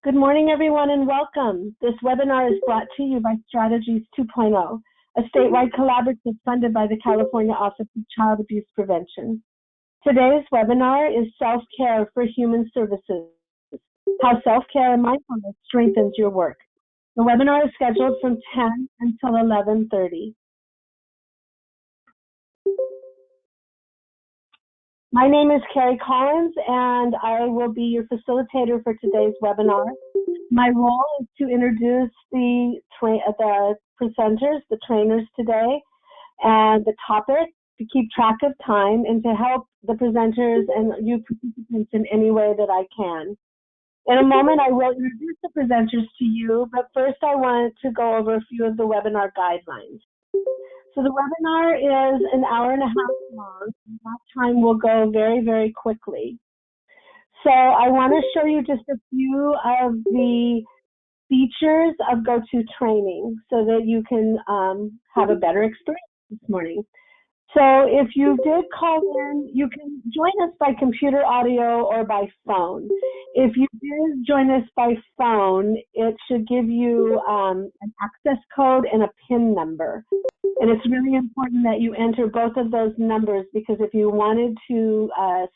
Good morning, everyone, and welcome. This webinar is brought to you by Strategies 2.0, a statewide collaborative funded by the California Office of Child Abuse Prevention. Today's webinar is Self-Care for Human Services, how self-care and mindfulness strengthens your work. The webinar is scheduled from 10 until 11:30. My name is Carrie Collins, and I will be your facilitator for today's webinar. My role is to introduce the presenters, the trainers today, and the topic, to keep track of time, and to help the presenters and you participants in any way that I can. In a moment, I will introduce the presenters to you, but first I want to go over a few of the webinar guidelines. So the webinar is an hour and a half long, and that time will go very, very quickly. So I want to show you just a few of the features of GoToTraining so that you can have a better experience this morning. So if you did call in, you can join us by computer audio or by phone. If you did join us by phone, it should give you an access code and a PIN number. And it's really important that you enter both of those numbers, because if you wanted to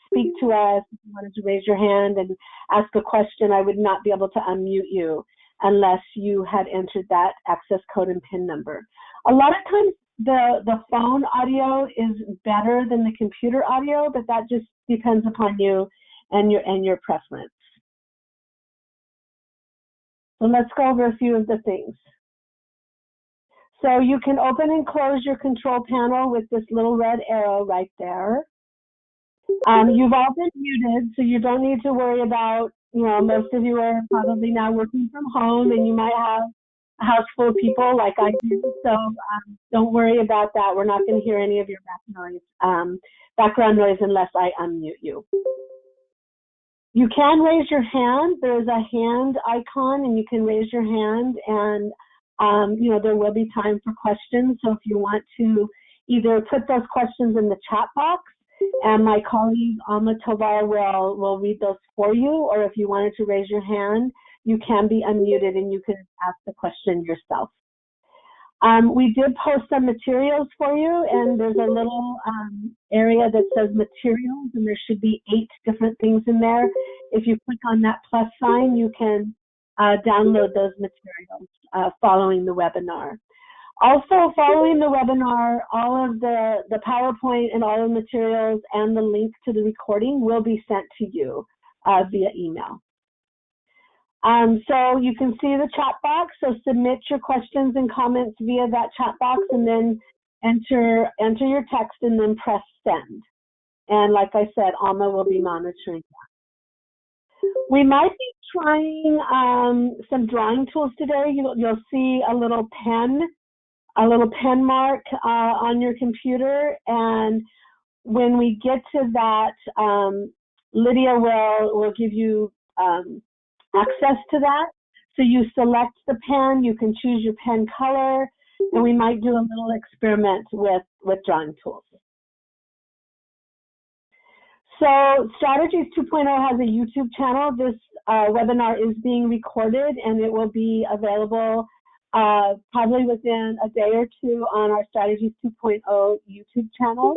speak to us, if you wanted to raise your hand and ask a question, I would not be able to unmute you unless you had entered that access code and PIN number. A lot of times the phone audio is better than the computer audio, but that just depends upon you and your preference. So let's go over a few of the things. So you can open and close your control panel with this little red arrow right there. You've all been muted, so you don't need to worry about, most of you are probably now working from home and you might have a house full of people like I do, so don't worry about that. We're not going to hear any of your background noise unless I unmute you. You can raise your hand. There's a hand icon and you can raise your hand, and there will be time for questions. So if you want to either put those questions in the chat box, and my colleague Alma Tovar will read those for you, or if you wanted to raise your hand, you can be unmuted and you can ask the question yourself. We did post some materials for you, and there's a little area that says materials, and there should be 8 different things in there. If you click on that plus sign, you can download those materials following the webinar. Also, following the webinar, all of the PowerPoint and all of the materials and the link to the recording will be sent to you via email. So you can see the chat box, so submit your questions and comments via that chat box, and then enter your text and then press send. And like I said, Alma will be monitoring that. We might be trying some drawing tools today. You'll see a little pen mark on your computer, and when we get to that, Lydia will give you access to that. So you select the pen, you can choose your pen color, and we might do a little experiment with drawing tools. So Strategies 2.0 has a YouTube channel. This webinar is being recorded, and it will be available probably within a day or two on our Strategies 2.0 YouTube channel.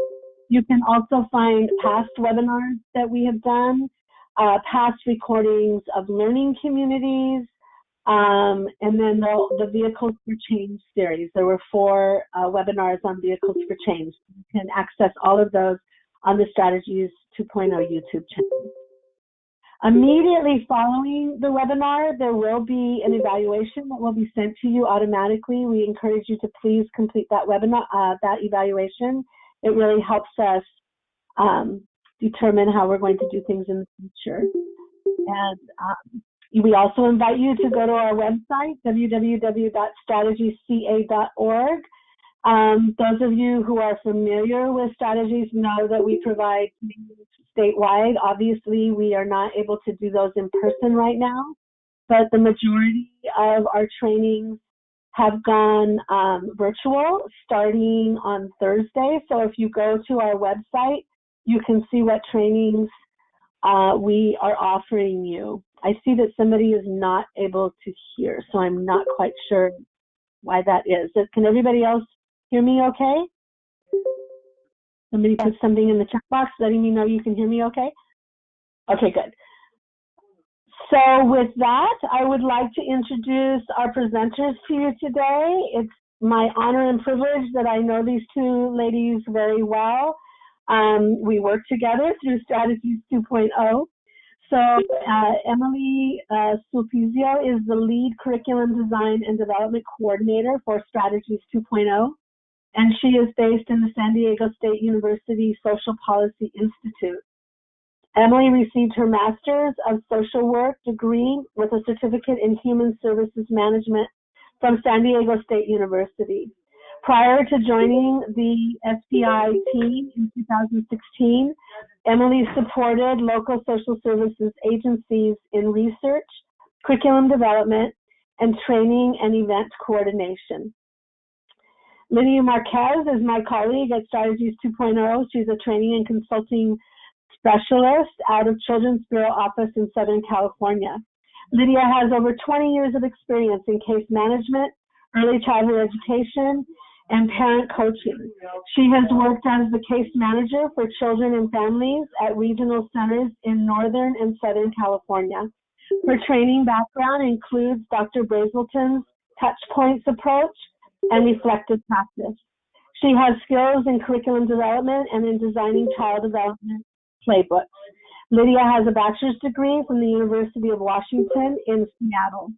You can also find past webinars that we have done, past recordings of learning communities, and then the Vehicles for Change series. There were 4 webinars on Vehicles for Change. You can access all of those on the Strategies 2.0 YouTube channel. Immediately following the webinar, there will be an evaluation that will be sent to you automatically. We encourage you to please complete that webinar, that evaluation. It really helps us determine how we're going to do things in the future. And we also invite you to go to our website, www.strategiesca.org. Those of you who are familiar with Strategies know that we provide trainings statewide. Obviously, we are not able to do those in person right now, but the majority of our trainings have gone virtual starting on Thursday. So if you go to our website, you can see what trainings we are offering you. I see that somebody is not able to hear, so I'm not quite sure why that is. Can everybody else hear me okay? Somebody put something in the chat box letting me know you can hear me okay? Okay, good. So with that, I would like to introduce our presenters to you today. It's my honor and privilege that I know these two ladies very well. We work together through Strategies 2.0. So Emily Sulpizio is the lead curriculum design and development coordinator for Strategies 2.0, and she is based in the San Diego State University Social Policy Institute. Emily received her Master's of Social Work degree with a certificate in Human Services Management from San Diego State University. Prior to joining the SPI team in 2016, Emily supported local social services agencies in research, curriculum development, and training and event coordination. Lydia Marquez is my colleague at Strategies 2.0. She's a training and consulting specialist out of Children's Bureau office in Southern California. Lydia has over 20 years of experience in case management, early childhood education, and parent coaching. She has worked as the case manager for children and families at regional centers in Northern and Southern California. Her training background includes Dr. Brazelton's touch points approach and reflective practice. She has skills in curriculum development and in designing child development playbooks. Lydia has a bachelor's degree from the University of Washington in Seattle.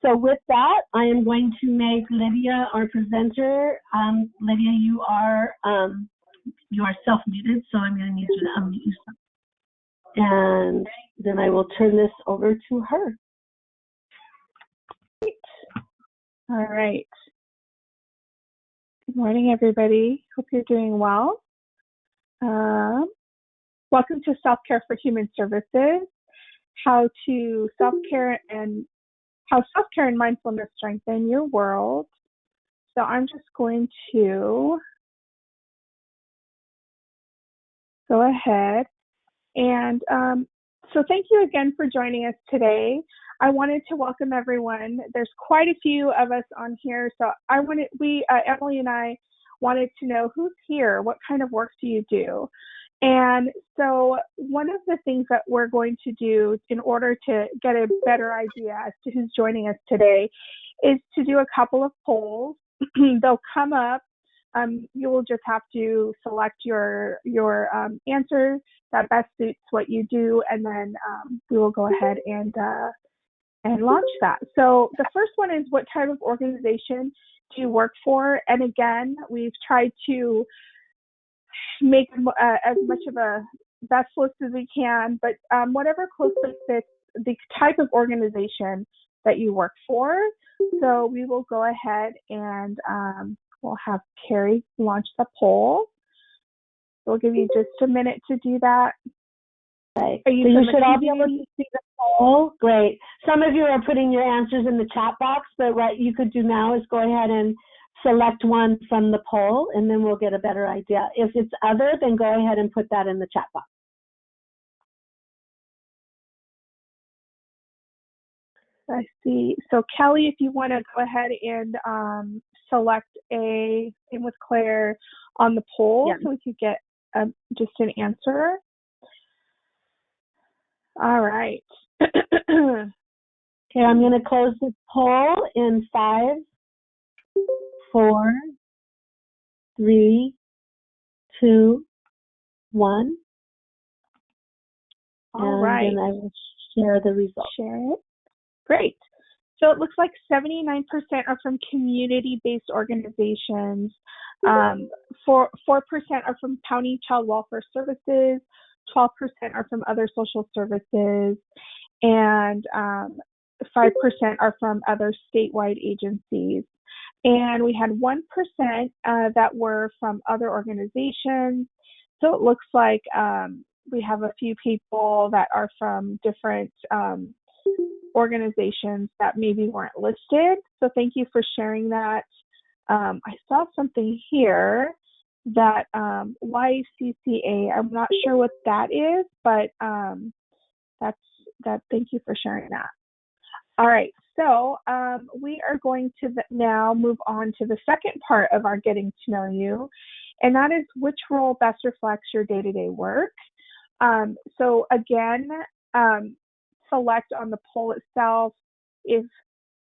So with that, I am going to make Lydia our presenter. Lydia, you are self-muted, so I'm going to need you to unmute yourself. And then I will turn this over to her. All right. Good morning, everybody. Hope you're doing well. Welcome to Self-Care for Human Services, how self-care and mindfulness strengthen your world. So I'm just going to go ahead and so thank you again for joining us today. I wanted to welcome everyone. There's quite a few of us on here, so Emily and I wanted to know who's here, what kind of work do you do? And so one of the things that we're going to do in order to get a better idea as to who's joining us today is to do a couple of polls. They'll come up. You will just have to select your answer that best suits what you do, and then we will go ahead and launch that. So the first one is, what type of organization do you work for? And again, we've tried to make as much of a best list as we can, but whatever closely fits the type of organization that you work for. So we will go ahead and we'll have Carrie launch the poll. We'll give you just a minute to do that. Okay. So you should all be able to see the poll. Great. Some of you are putting your answers in the chat box, but what you could do now is go ahead and select one from the poll, and then we'll get a better idea. If it's other, then go ahead and put that in the chat box. I see. So Kelly, if you want to go ahead and select a, same with Claire, on the poll, yeah, so we could get just an answer. All right. Okay, I'm going to close the poll in 5, 4, 3, 2, 1. All right. And then I will share the results. Share it. Great. So it looks like 79% are from community-based organizations. 4% are from county child welfare services. 12% are from other social services, and 5% are from other statewide agencies. And we had 1% that were from other organizations. So it looks like we have a few people that are from different organizations that maybe weren't listed. So thank you for sharing that. I saw something here that YCCA, I'm not sure what that is, but Thank you for sharing that. All right, so we are going to now move on to the second part of our getting to know you, and that is which role best reflects your day-to-day work. So again, select on the poll itself. If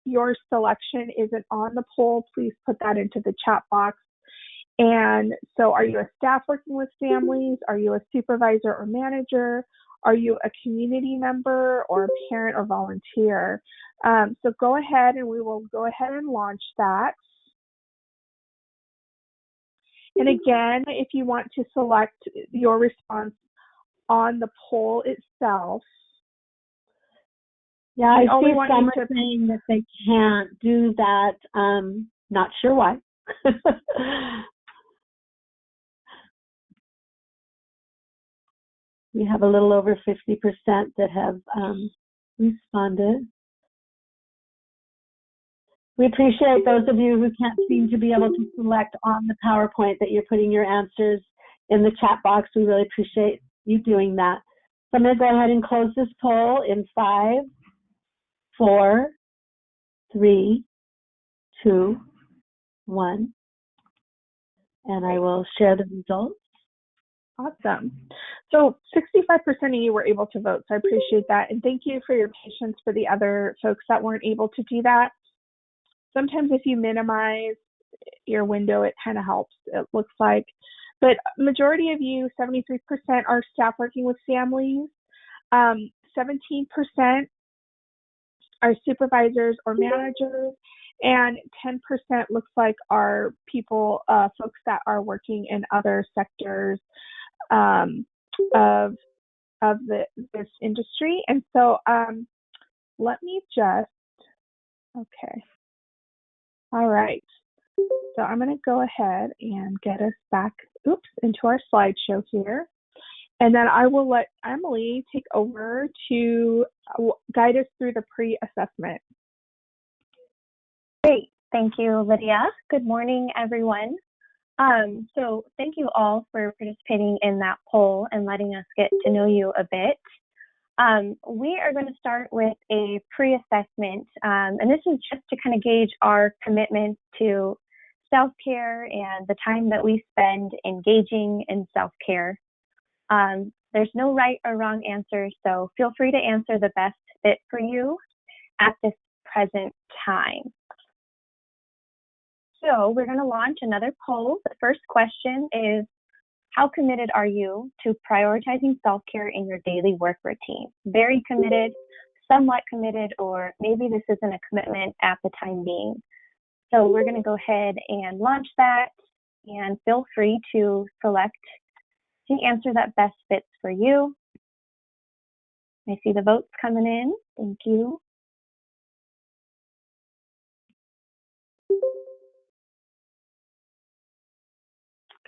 your selection isn't on the poll, please put that into the chat box. And so are you a staff working with families? Are you a supervisor or manager? Are you a community member or a parent or volunteer? So go ahead and we will go ahead and launch that. And again, if you want to select your response on the poll itself. Yeah, I see some are saying that they can't do that. Not sure why. We have a little over 50% that have responded. We appreciate those of you who can't seem to be able to select on the PowerPoint that you're putting your answers in the chat box. We really appreciate you doing that. So I'm going to go ahead and close this poll in 5, 4, 3, 2, 1, and I will share the results. Awesome. So 65% of you were able to vote, so I appreciate that. And thank you for your patience for the other folks that weren't able to do that. Sometimes if you minimize your window, it kind of helps, it looks like. But majority of you, 73%, are staff working with families. 17% are supervisors or managers, and 10% looks like are people, folks that are working in other sectors of this industry. And so let me just, okay. All right. So I'm going to go ahead and get us back, into our slideshow here. And then I will let Emily take over to guide us through the pre-assessment. Great. Thank you, Lydia. Good morning, everyone. So thank you all for participating in that poll and letting us get to know you a bit. We are going to start with a pre-assessment, and this is just to kind of gauge our commitment to self-care and the time that we spend engaging in self-care. There's no right or wrong answer, so feel free to answer the best fit for you at this present time. So we're going to launch another poll. The first question is, how committed are you to prioritizing self-care in your daily work routine? Very committed, somewhat committed, or maybe this isn't a commitment at the time being. So we're going to go ahead and launch that, and feel free to select the answer that best fits for you. I see the votes coming in. Thank you.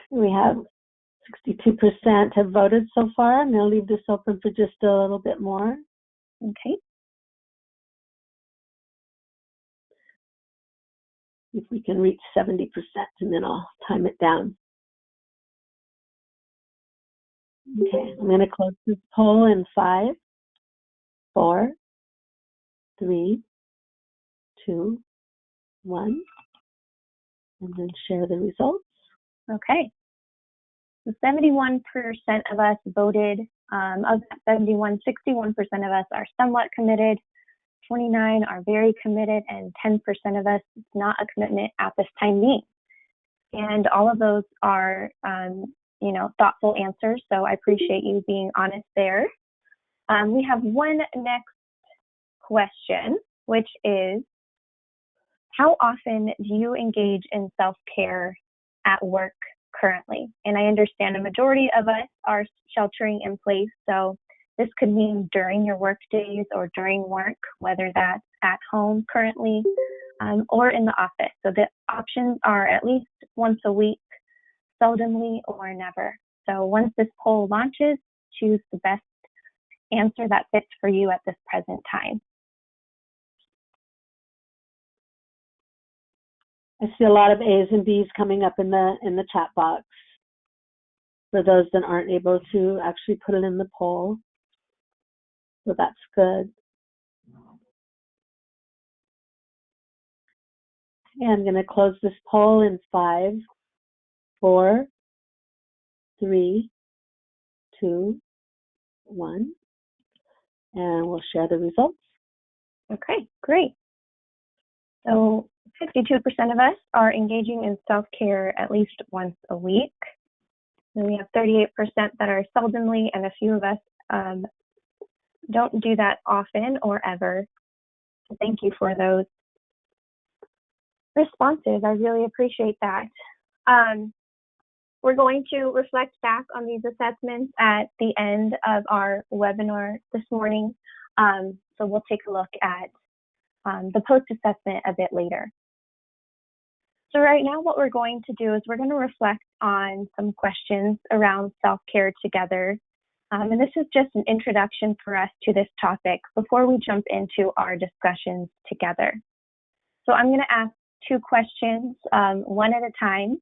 We have 62% have voted so far. I'm going to leave this open for just a little bit more. Okay. If we can reach 70%, and then I'll time it down. Okay, I'm going to close this poll in 5, 4, 3, 2, 1, and then share the results. Okay. So 71% of us voted. Of that 71, 61% of us are somewhat committed, 29 are very committed, and 10% of us, it's not a commitment at this time being. And all of those are, thoughtful answers, so I appreciate you being honest there. We have one next question, which is, how often do you engage in self-care at work currently? And I understand a majority of us are sheltering in place, so this could mean during your work days or during work, whether that's at home currently or in the office. So the options are at least once a week, seldomly, or never. So once this poll launches, choose the best answer that fits for you at this present time. I see a lot of A's and B's coming up in the chat box for those that aren't able to actually put it in the poll. So that's good. And I'm going to close this poll in 5, 4, 3, 2, 1, and we'll share the results. Okay, great. So 52% of us are engaging in self-care at least once a week. And we have 38% that are seldomly, and a few of us don't do that often or ever. So thank you for those responses. I really appreciate that. We're going to reflect back on these assessments at the end of our webinar this morning. So we'll take a look at the post-assessment a bit later. So right now what we're going to do is we're going to reflect on some questions around self-care together. And this is just an introduction for us to this topic before we jump into our discussions together. So I'm going to ask 2 questions, one at a time.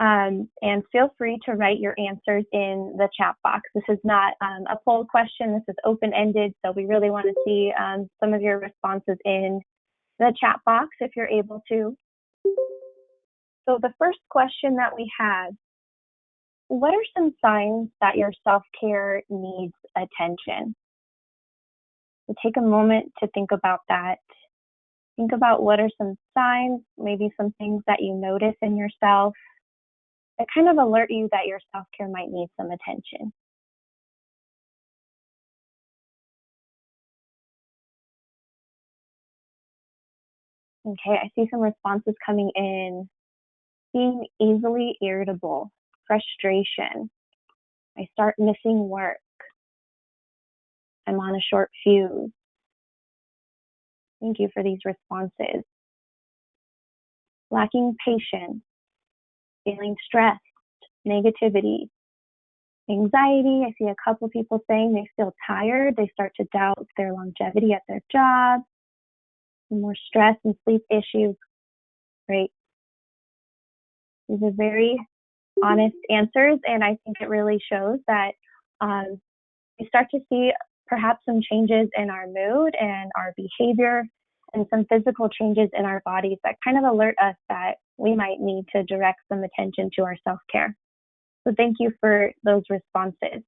And feel free to write your answers in the chat box. This is not a poll question. This is open-ended, so we really want to see some of your responses in the chat box if you're able to. So the first question that we have, what are some signs that your self-care needs attention? So take a moment to think about that. Think about what are some signs, maybe some things that you notice in yourself that kind of alert you that your self-care might need some attention. Okay, I see some responses coming in. Being easily irritable, frustration. I start missing work. I'm on a short fuse. Thank you for these responses. Lacking patience, feeling stressed, negativity, anxiety. I see a couple people saying they feel tired. They start to doubt their longevity at their job. More stress and sleep issues. Great. These are very honest answers, and I think it really shows that we start to see perhaps some changes in our mood and our behavior and some physical changes in our bodies that kind of alert us that we might need to direct some attention to our self-care. So thank you for those responses.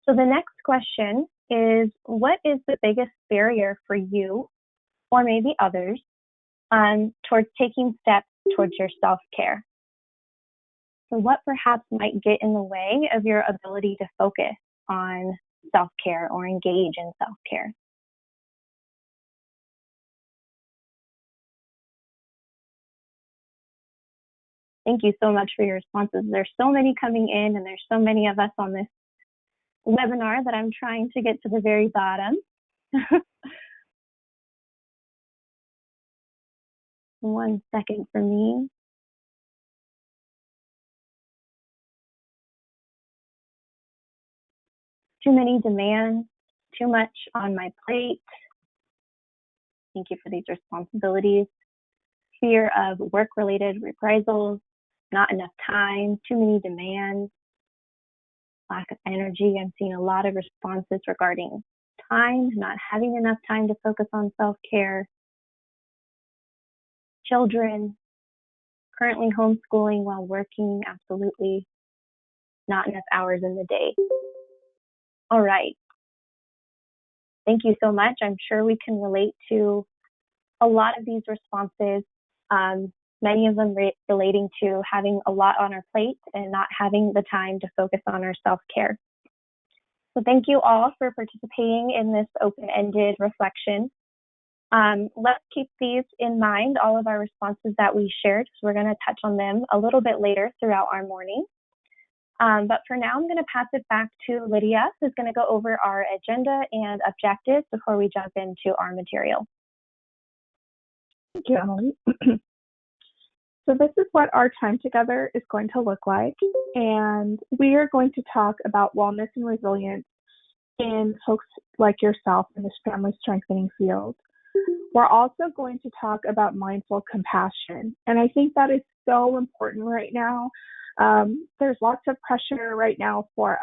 So the next question is, what is the biggest barrier for you or maybe others towards taking steps towards your self-care? So what perhaps might get in the way of your ability to focus on self-care or engage in self-care? Thank you so much for your responses. There's so many coming in, and there's so many of us on this webinar that I'm trying to get to the very bottom. One second for me. Too many demands, too much on my plate. Thank you for these responsibilities. Fear of work-related reprisals, not enough time, too many demands, lack of energy. I'm seeing a lot of responses regarding time, not having enough time to focus on self-care. Children, currently homeschooling while working, absolutely not enough hours in the day. All right. Thank you so much. I'm sure we can relate to a lot of these responses, many of them relating to having a lot on our plate and not having the time to focus on our self-care. So thank you all for participating in this open-ended reflection. Let's keep these in mind, all of our responses that we shared, because we're going to touch on them a little bit later throughout our morning. But for now, I'm going to pass it back to Lydia, who's going to go over our agenda and objectives before we jump into our material. Thank you, Emily. So this is what our time together is going to look like. And we are going to talk about wellness and resilience in folks like yourself in this family strengthening field. We're also going to talk about mindful compassion. And I think that is so important right now. There's lots of pressure right now for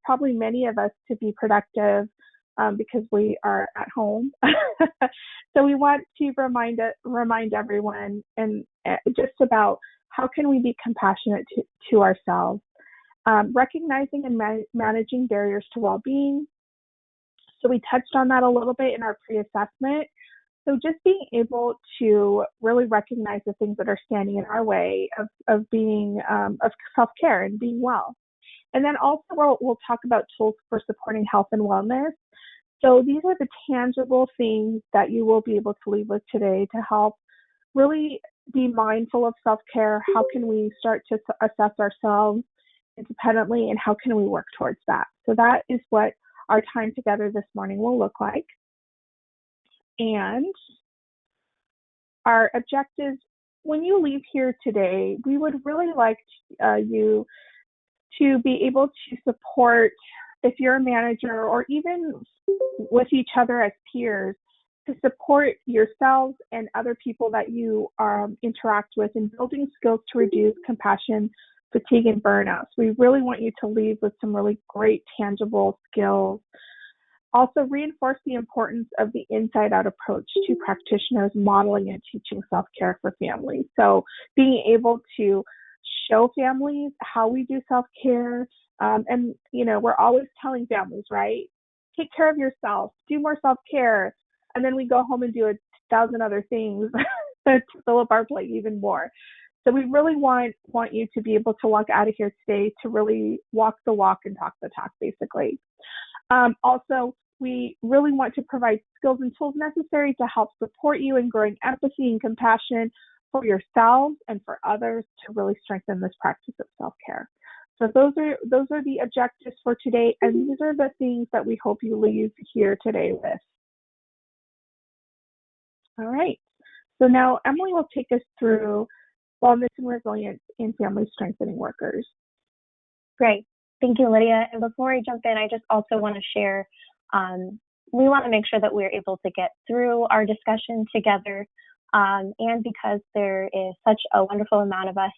probably many of us to be productive because we are at home. So we want to remind everyone and just about how can we be compassionate to ourselves, recognizing and managing barriers to well-being. So we touched on that a little bit in our pre-assessment. So just being able to really recognize the things that are standing in our way of being of self-care and being well. And then also we'll talk about tools for supporting health and wellness. So these are the tangible things that you will be able to leave with today to help really be mindful of self-care. How can we start to assess ourselves independently, and how can we work towards that? So that is what our time together this morning will look like. And our objectives, when you leave here today, we would really like you to be able to support, if you're a manager or even with each other as peers, to support yourselves and other people that you interact with in building skills to reduce compassion, fatigue, and burnout. So we really want you to leave with some really great tangible skills. Also reinforce the importance of the inside-out approach to practitioners modeling and teaching self-care for families. So being able to show families how we do self-care, and we're always telling families, right? Take care of yourself, do more self-care, and then we go home and do 1,000 other things to fill up our plate even more. So we really want you to be able to walk out of here today to really walk the walk and talk the talk, basically. Also, we really want to provide skills and tools necessary to help support you in growing empathy and compassion for yourselves and for others to really strengthen this practice of self-care. So those are the objectives for today, and these are the things that we hope you leave here today with. All right. So now Emily will take us through wellness and resilience in family strengthening workers. Great. Thank you, Lydia. And before I jump in, I just also want to share, we want to make sure that we're able to get through our discussion together. And because there is such a wonderful amount of us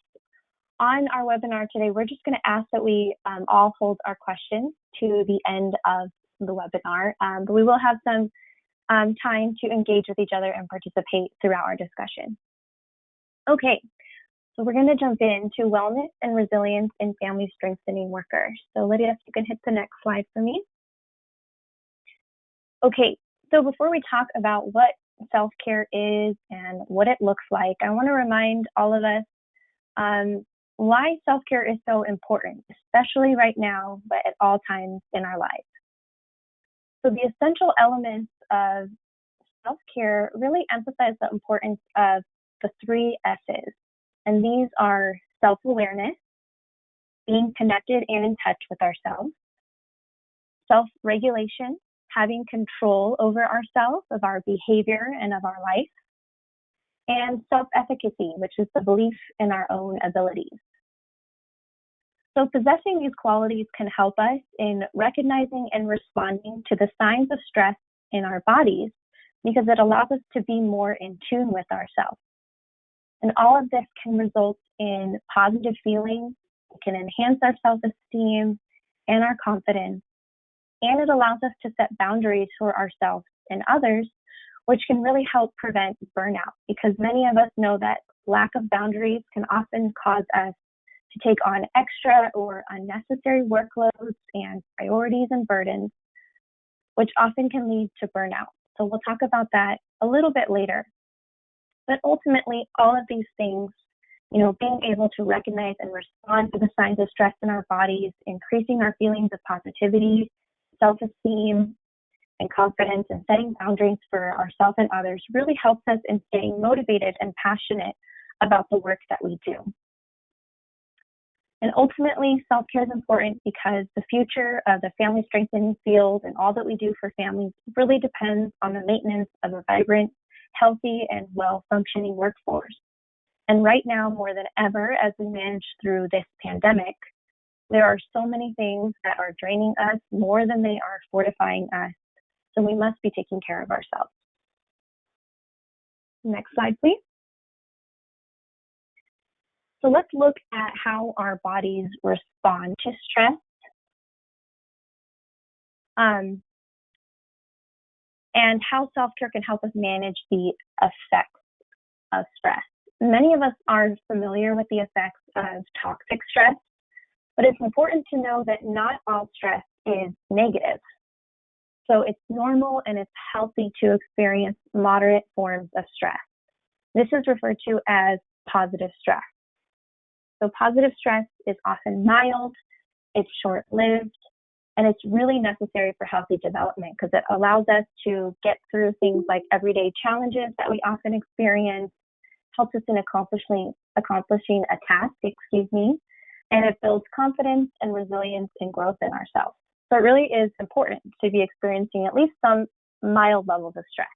on our webinar today, we're just going to ask that we all hold our questions to the end of the webinar. But we will have some time to engage with each other and participate throughout our discussion. Okay, so we're going to jump into wellness and resilience in family strengthening workers. So Lydia, if you can hit the next slide for me. Okay, so before we talk about what self-care is and what it looks like, I want to remind all of us why self-care is so important, especially right now, but at all times in our lives. So the essential elements of self-care really emphasize the importance of the 3 S's. And these are self-awareness, being connected and in touch with ourselves, self-regulation, having control over ourselves, of our behavior and of our life, and self-efficacy, which is the belief in our own abilities. So possessing these qualities can help us in recognizing and responding to the signs of stress in our bodies, because it allows us to be more in tune with ourselves. And all of this can result in positive feelings, it can enhance our self-esteem and our confidence, and it allows us to set boundaries for ourselves and others, which can really help prevent burnout, because many of us know that lack of boundaries can often cause us to take on extra or unnecessary workloads and priorities and burdens, which often can lead to burnout. So we'll talk about that a little bit later. But ultimately, all of these things, being able to recognize and respond to the signs of stress in our bodies, increasing our feelings of positivity, self-esteem, and confidence, and setting boundaries for ourselves and others really helps us in staying motivated and passionate about the work that we do. And ultimately, self-care is important because the future of the family strengthening field and all that we do for families really depends on the maintenance of a vibrant, healthy, and well-functioning workforce. And right now, more than ever, as we manage through this pandemic, there are so many things that are draining us more than they are fortifying us. So we must be taking care of ourselves. Next slide, please. So let's look at how our bodies respond to stress. And how self-care can help us manage the effects of stress. Many of us are familiar with the effects of toxic stress, but it's important to know that not all stress is negative. So it's normal and it's healthy to experience moderate forms of stress. This is referred to as positive stress. So positive stress is often mild, it's short-lived, and it's really necessary for healthy development because it allows us to get through things like everyday challenges that we often experience, helps us in accomplishing a task, and it builds confidence and resilience and growth in ourselves. So it really is important to be experiencing at least some mild levels of stress.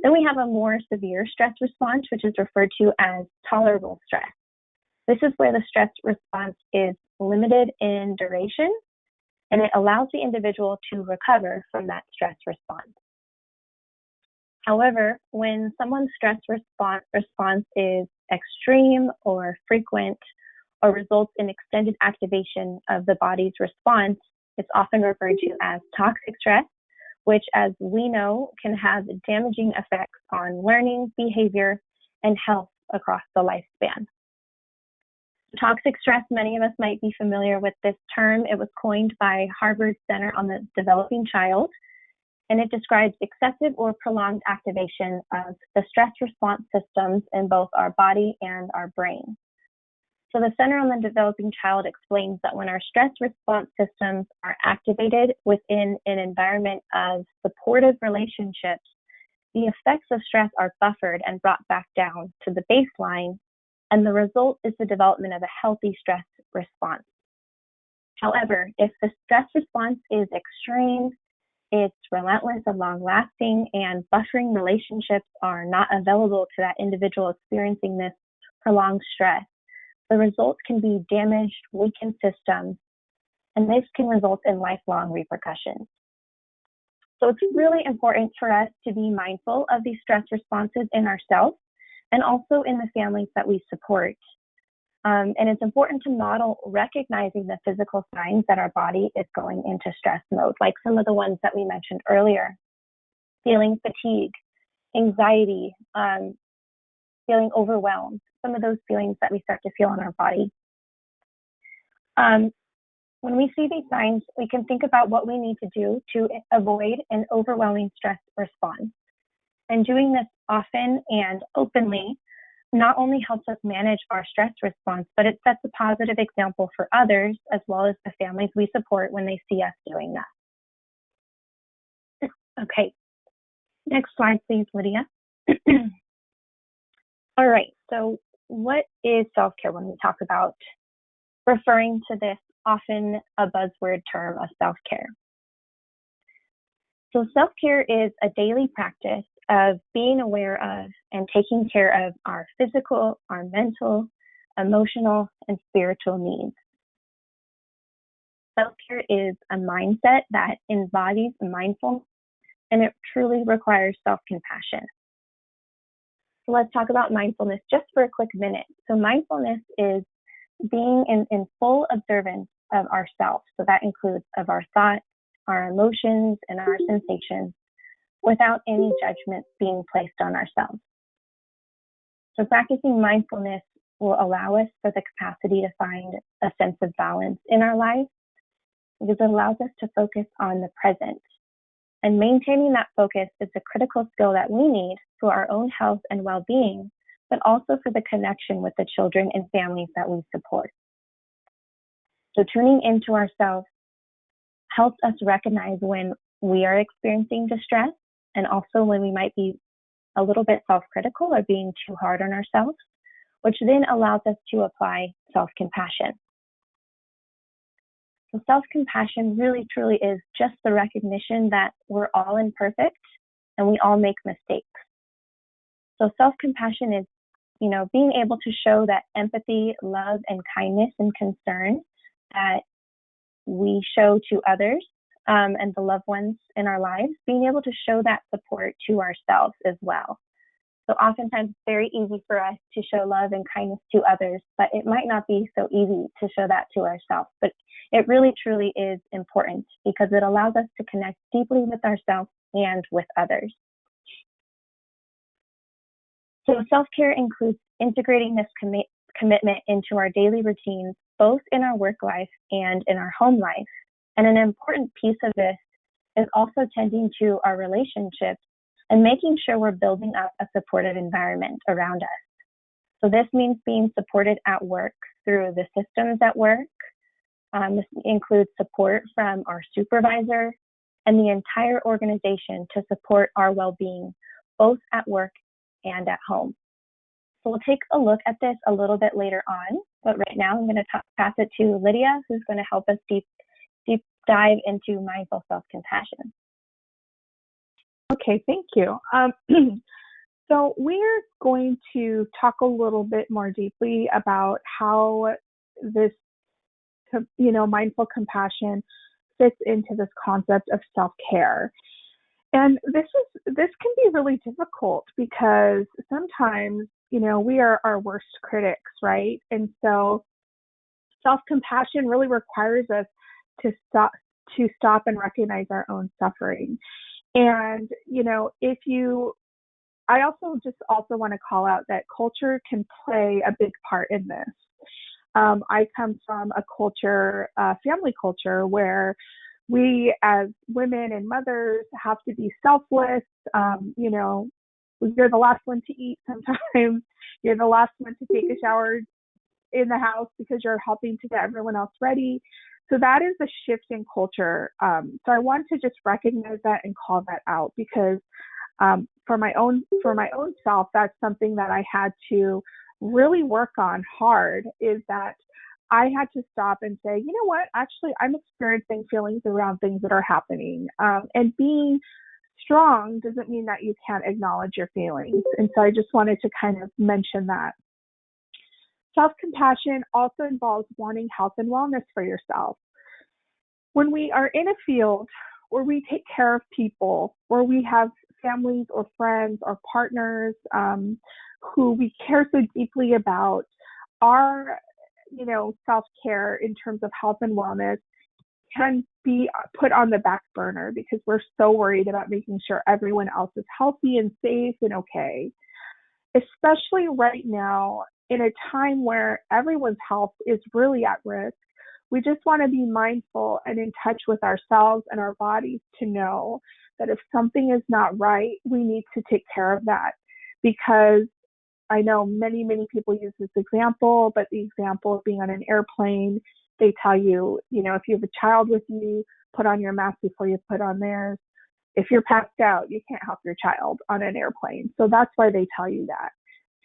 Then we have a more severe stress response, which is referred to as tolerable stress. This is where the stress response is limited in duration, and it allows the individual to recover from that stress response. However, when someone's stress response is extreme or frequent or results in extended activation of the body's response, it's often referred to as toxic stress, which, as we know, can have damaging effects on learning, behavior, and health across the lifespan. Toxic stress, many of us might be familiar with this term. It was coined by Harvard Center on the Developing Child, and it describes excessive or prolonged activation of the stress response systems in both our body and our brain. So the Center on the Developing Child explains that when our stress response systems are activated within an environment of supportive relationships, the effects of stress are buffered and brought back down to the baseline, and the result is the development of a healthy stress response. However, if the stress response is extreme, it's relentless and long-lasting, and buffering relationships are not available to that individual experiencing this prolonged stress, the results can be damaged, weakened systems, and this can result in lifelong repercussions. So it's really important for us to be mindful of these stress responses in ourselves and also in the families that we support. And it's important to model recognizing the physical signs that our body is going into stress mode, like some of the ones that we mentioned earlier. Feeling fatigue, anxiety, feeling overwhelmed, some of those feelings that we start to feel in our body. When we see these signs, we can think about what we need to do to avoid an overwhelming stress response. And doing this often and openly not only helps us manage our stress response, but it sets a positive example for others as well as the families we support when they see us doing that. Okay, next slide, please, Lydia. All right, so what is self-care when we talk about referring to this often a buzzword term of self-care? So self-care is a daily practice of being aware of and taking care of our physical, our mental, emotional, and spiritual needs. Self-care is a mindset that embodies mindfulness, and it truly requires self-compassion. So let's talk about mindfulness just for a quick minute. So mindfulness is being in full observance of ourselves. So that includes of our thoughts, our emotions, and our sensations, without any judgment being placed on ourselves. So practicing mindfulness will allow us for the capacity to find a sense of balance in our life because it allows us to focus on the present. And maintaining that focus is a critical skill that we need for our own health and well-being, but also for the connection with the children and families that we support. So tuning into ourselves helps us recognize when we are experiencing distress and also when we might be a little bit self-critical or being too hard on ourselves, which then allows us to apply self-compassion. So self-compassion really truly is just the recognition that we're all imperfect and we all make mistakes. So self-compassion is, being able to show that empathy, love, and kindness and concern that we show to others and the loved ones in our lives, being able to show that support to ourselves as well. So oftentimes it's very easy for us to show love and kindness to others, but it might not be so easy to show that to ourselves. But it really, truly is important because it allows us to connect deeply with ourselves and with others. So self-care includes integrating this commitment into our daily routines, both in our work life and in our home life. And an important piece of this is also tending to our relationships and making sure we're building up a supportive environment around us. So this means being supported at work through the systems at work. This includes support from our supervisor and the entire organization to support our well-being, both at work and at home. So we'll take a look at this a little bit later on, but right now I'm going to pass it to Lydia, who's going to help us deep dive into mindful self-compassion. Okay, thank you. So we're going to talk a little bit more deeply about how this, mindful compassion fits into this concept of self-care. And this can be really difficult because sometimes, we are our worst critics, right? And so self-compassion really requires us to stop and recognize our own suffering. And, I also want to call out that culture can play a big part in this. I come from a culture, family culture, where we as women and mothers have to be selfless. You're the last one to eat sometimes. You're the last one to take a shower in the house because you're helping to get everyone else ready. So that is a shift in culture. So I want to just recognize that and call that out because for my own self, that's something that I had to really work on hard, is that I had to stop and say, you know what, actually, I'm experiencing feelings around things that are happening. And being strong doesn't mean that you can't acknowledge your feelings. And so I just wanted to kind of mention that. Self-compassion also involves wanting health and wellness for yourself. When we are in a field where we take care of people, where we have families or friends or partners who we care so deeply about, our self-care in terms of health and wellness can be put on the back burner because we're so worried about making sure everyone else is healthy and safe and okay. Especially right now, in a time where everyone's health is really at risk, we just want to be mindful and in touch with ourselves and our bodies to know that if something is not right, we need to take care of that. Because I know many, many people use this example, but the example of being on an airplane, they tell you, if you have a child with you, put on your mask before you put on theirs. If you're passed out, you can't help your child on an airplane. So that's why they tell you that.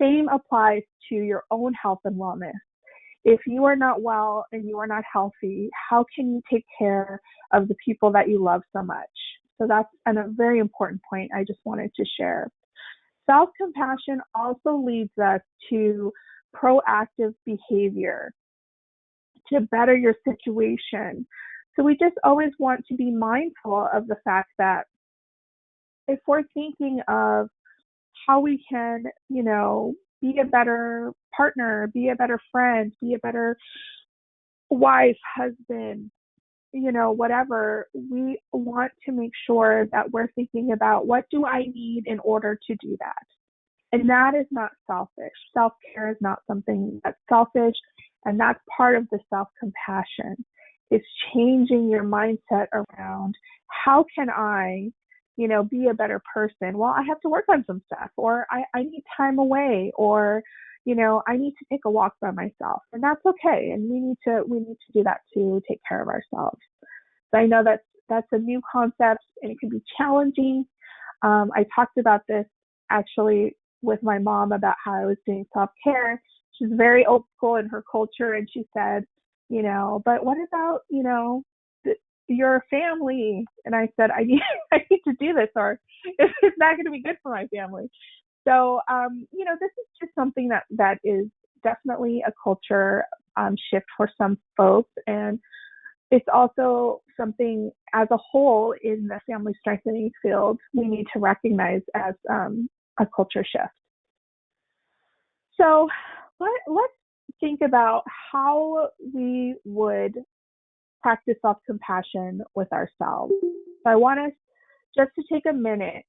Same applies to your own health and wellness. If you are not well and you are not healthy, how can you take care of the people that you love so much? So that's a very important point I just wanted to share. Self-compassion also leads us to proactive behavior to better your situation. So we just always want to be mindful of the fact that if we're thinking of how we can, be a better partner, be a better friend, be a better wife, husband, whatever, we want to make sure that we're thinking about what do I need in order to do that. And that is not selfish. Self-care is not something that's selfish. And that's part of the self-compassion. It's changing your mindset around how can I, be a better person? Well, I have to work on some stuff, or I need time away, or, I need to take a walk by myself, and that's okay. And we need to do that to take care of ourselves. So I know that's a new concept and it can be challenging. I talked about this actually with my mom about how I was doing self-care. She's very old school in her culture, and she said, but what about, your family? And I said, I need to do this, or it's not going to be good for my family. So, this is just something that is definitely a culture shift for some folks. And it's also something as a whole in the family strengthening field we need to recognize as a culture shift. So let's think about how we would practice self-compassion with ourselves. So I want us just to take a minute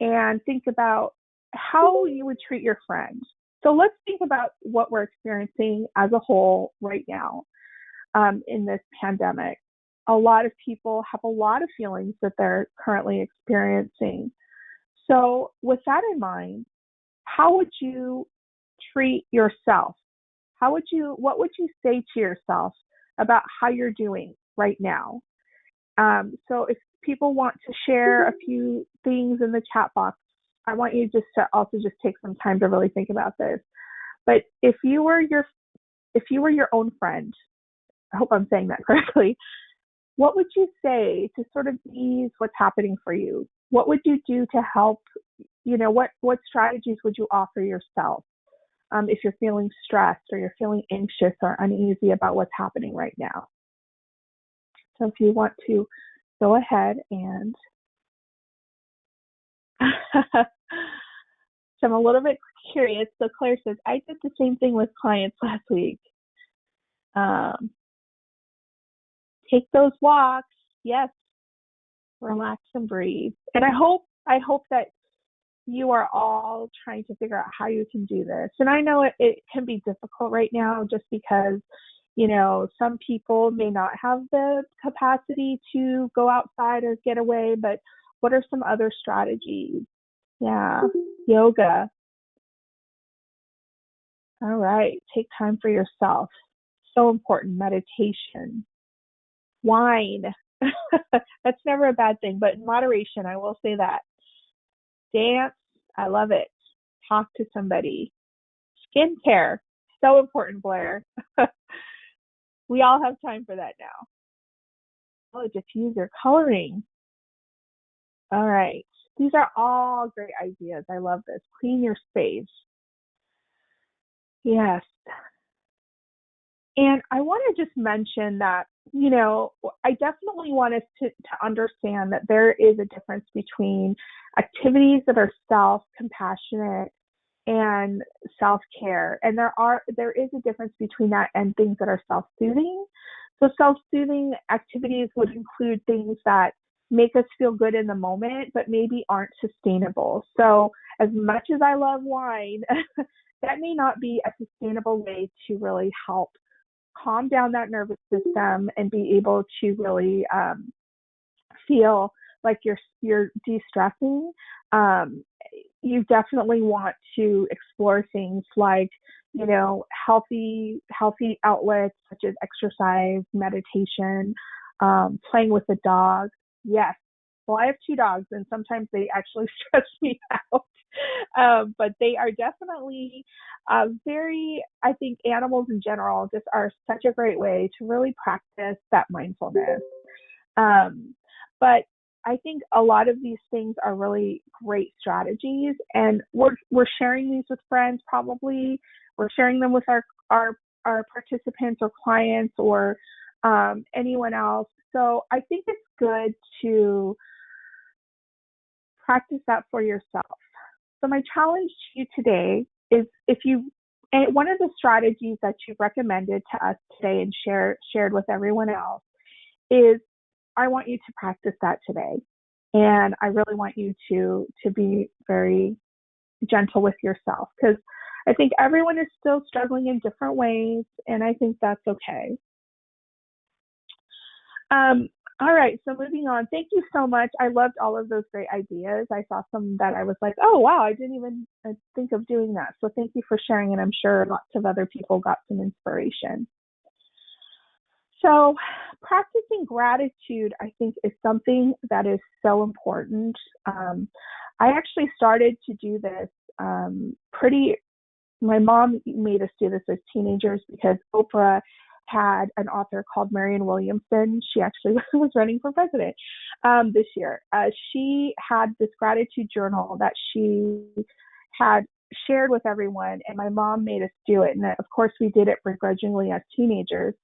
and think about how you would treat your friend. So let's think about what we're experiencing as a whole right now in this pandemic. A lot of people have a lot of feelings that they're currently experiencing. So with that in mind, how would you treat yourself? What would you say to yourself about how you're doing right now? So if people want to share a few things in the chat box, I want you just to also just take some time to really think about this. But if you were your own friend, I hope I'm saying that correctly, what would you say to sort of ease what's happening for you? What would you do to help? What strategies would you offer yourself if you're feeling stressed or you're feeling anxious or uneasy about what's happening right now? So if you want to go ahead and so I'm a little bit curious. So Claire says, I did the same thing with clients last week. Take those walks. Yes. Relax and breathe. And I hope that you are all trying to figure out how you can do this. And I know it can be difficult right now just because, some people may not have the capacity to go outside or get away, but what are some other strategies? Yeah, yoga. All right, take time for yourself. So important. Meditation. Wine. That's never a bad thing, but in moderation, I will say that. Dance. I love it. Talk to somebody. Skincare. So important, Blair. We all have time for that now. Oh, diffuse your coloring. All right. These are all great ideas. I love this. Clean your space. Yes. And I want to just mention that, I definitely want us to understand that there is a difference between activities that are self-compassionate and self-care. And there is a difference between that and things that are self-soothing. So self-soothing activities would include things that make us feel good in the moment, but maybe aren't sustainable. So as much as I love wine, that may not be a sustainable way to really help calm down that nervous system and be able to really feel like you're de-stressing. You definitely want to explore things like, healthy outlets such as exercise, meditation, playing with a dog. Yes. Well, I have 2 dogs, and sometimes they actually stress me out. But they are definitely I think animals in general just are such a great way to really practice that mindfulness. But I think a lot of these things are really great strategies, and we're sharing these with friends. Probably we're sharing them with our participants or clients or anyone else. So I think it's good to practice that for yourself. So my challenge to you today is and one of the strategies that you've recommended to us today and shared with everyone else is I want you to practice that today. And I really want you to be very gentle with yourself, because I think everyone is still struggling in different ways, and I think that's okay. All right, so moving on. Thank you so much. I loved all of those great ideas. I saw some that I was like, oh, wow, I didn't even think of doing that. So thank you for sharing, and I'm sure lots of other people got some inspiration. So practicing gratitude, I think, is something that is so important. I actually started to do this my mom made us do this as teenagers because Oprah had an author called Marianne Williamson. She actually was running for president this year. She had this gratitude journal that she had shared with everyone, and my mom made us do it. And of course, we did it begrudgingly as teenagers.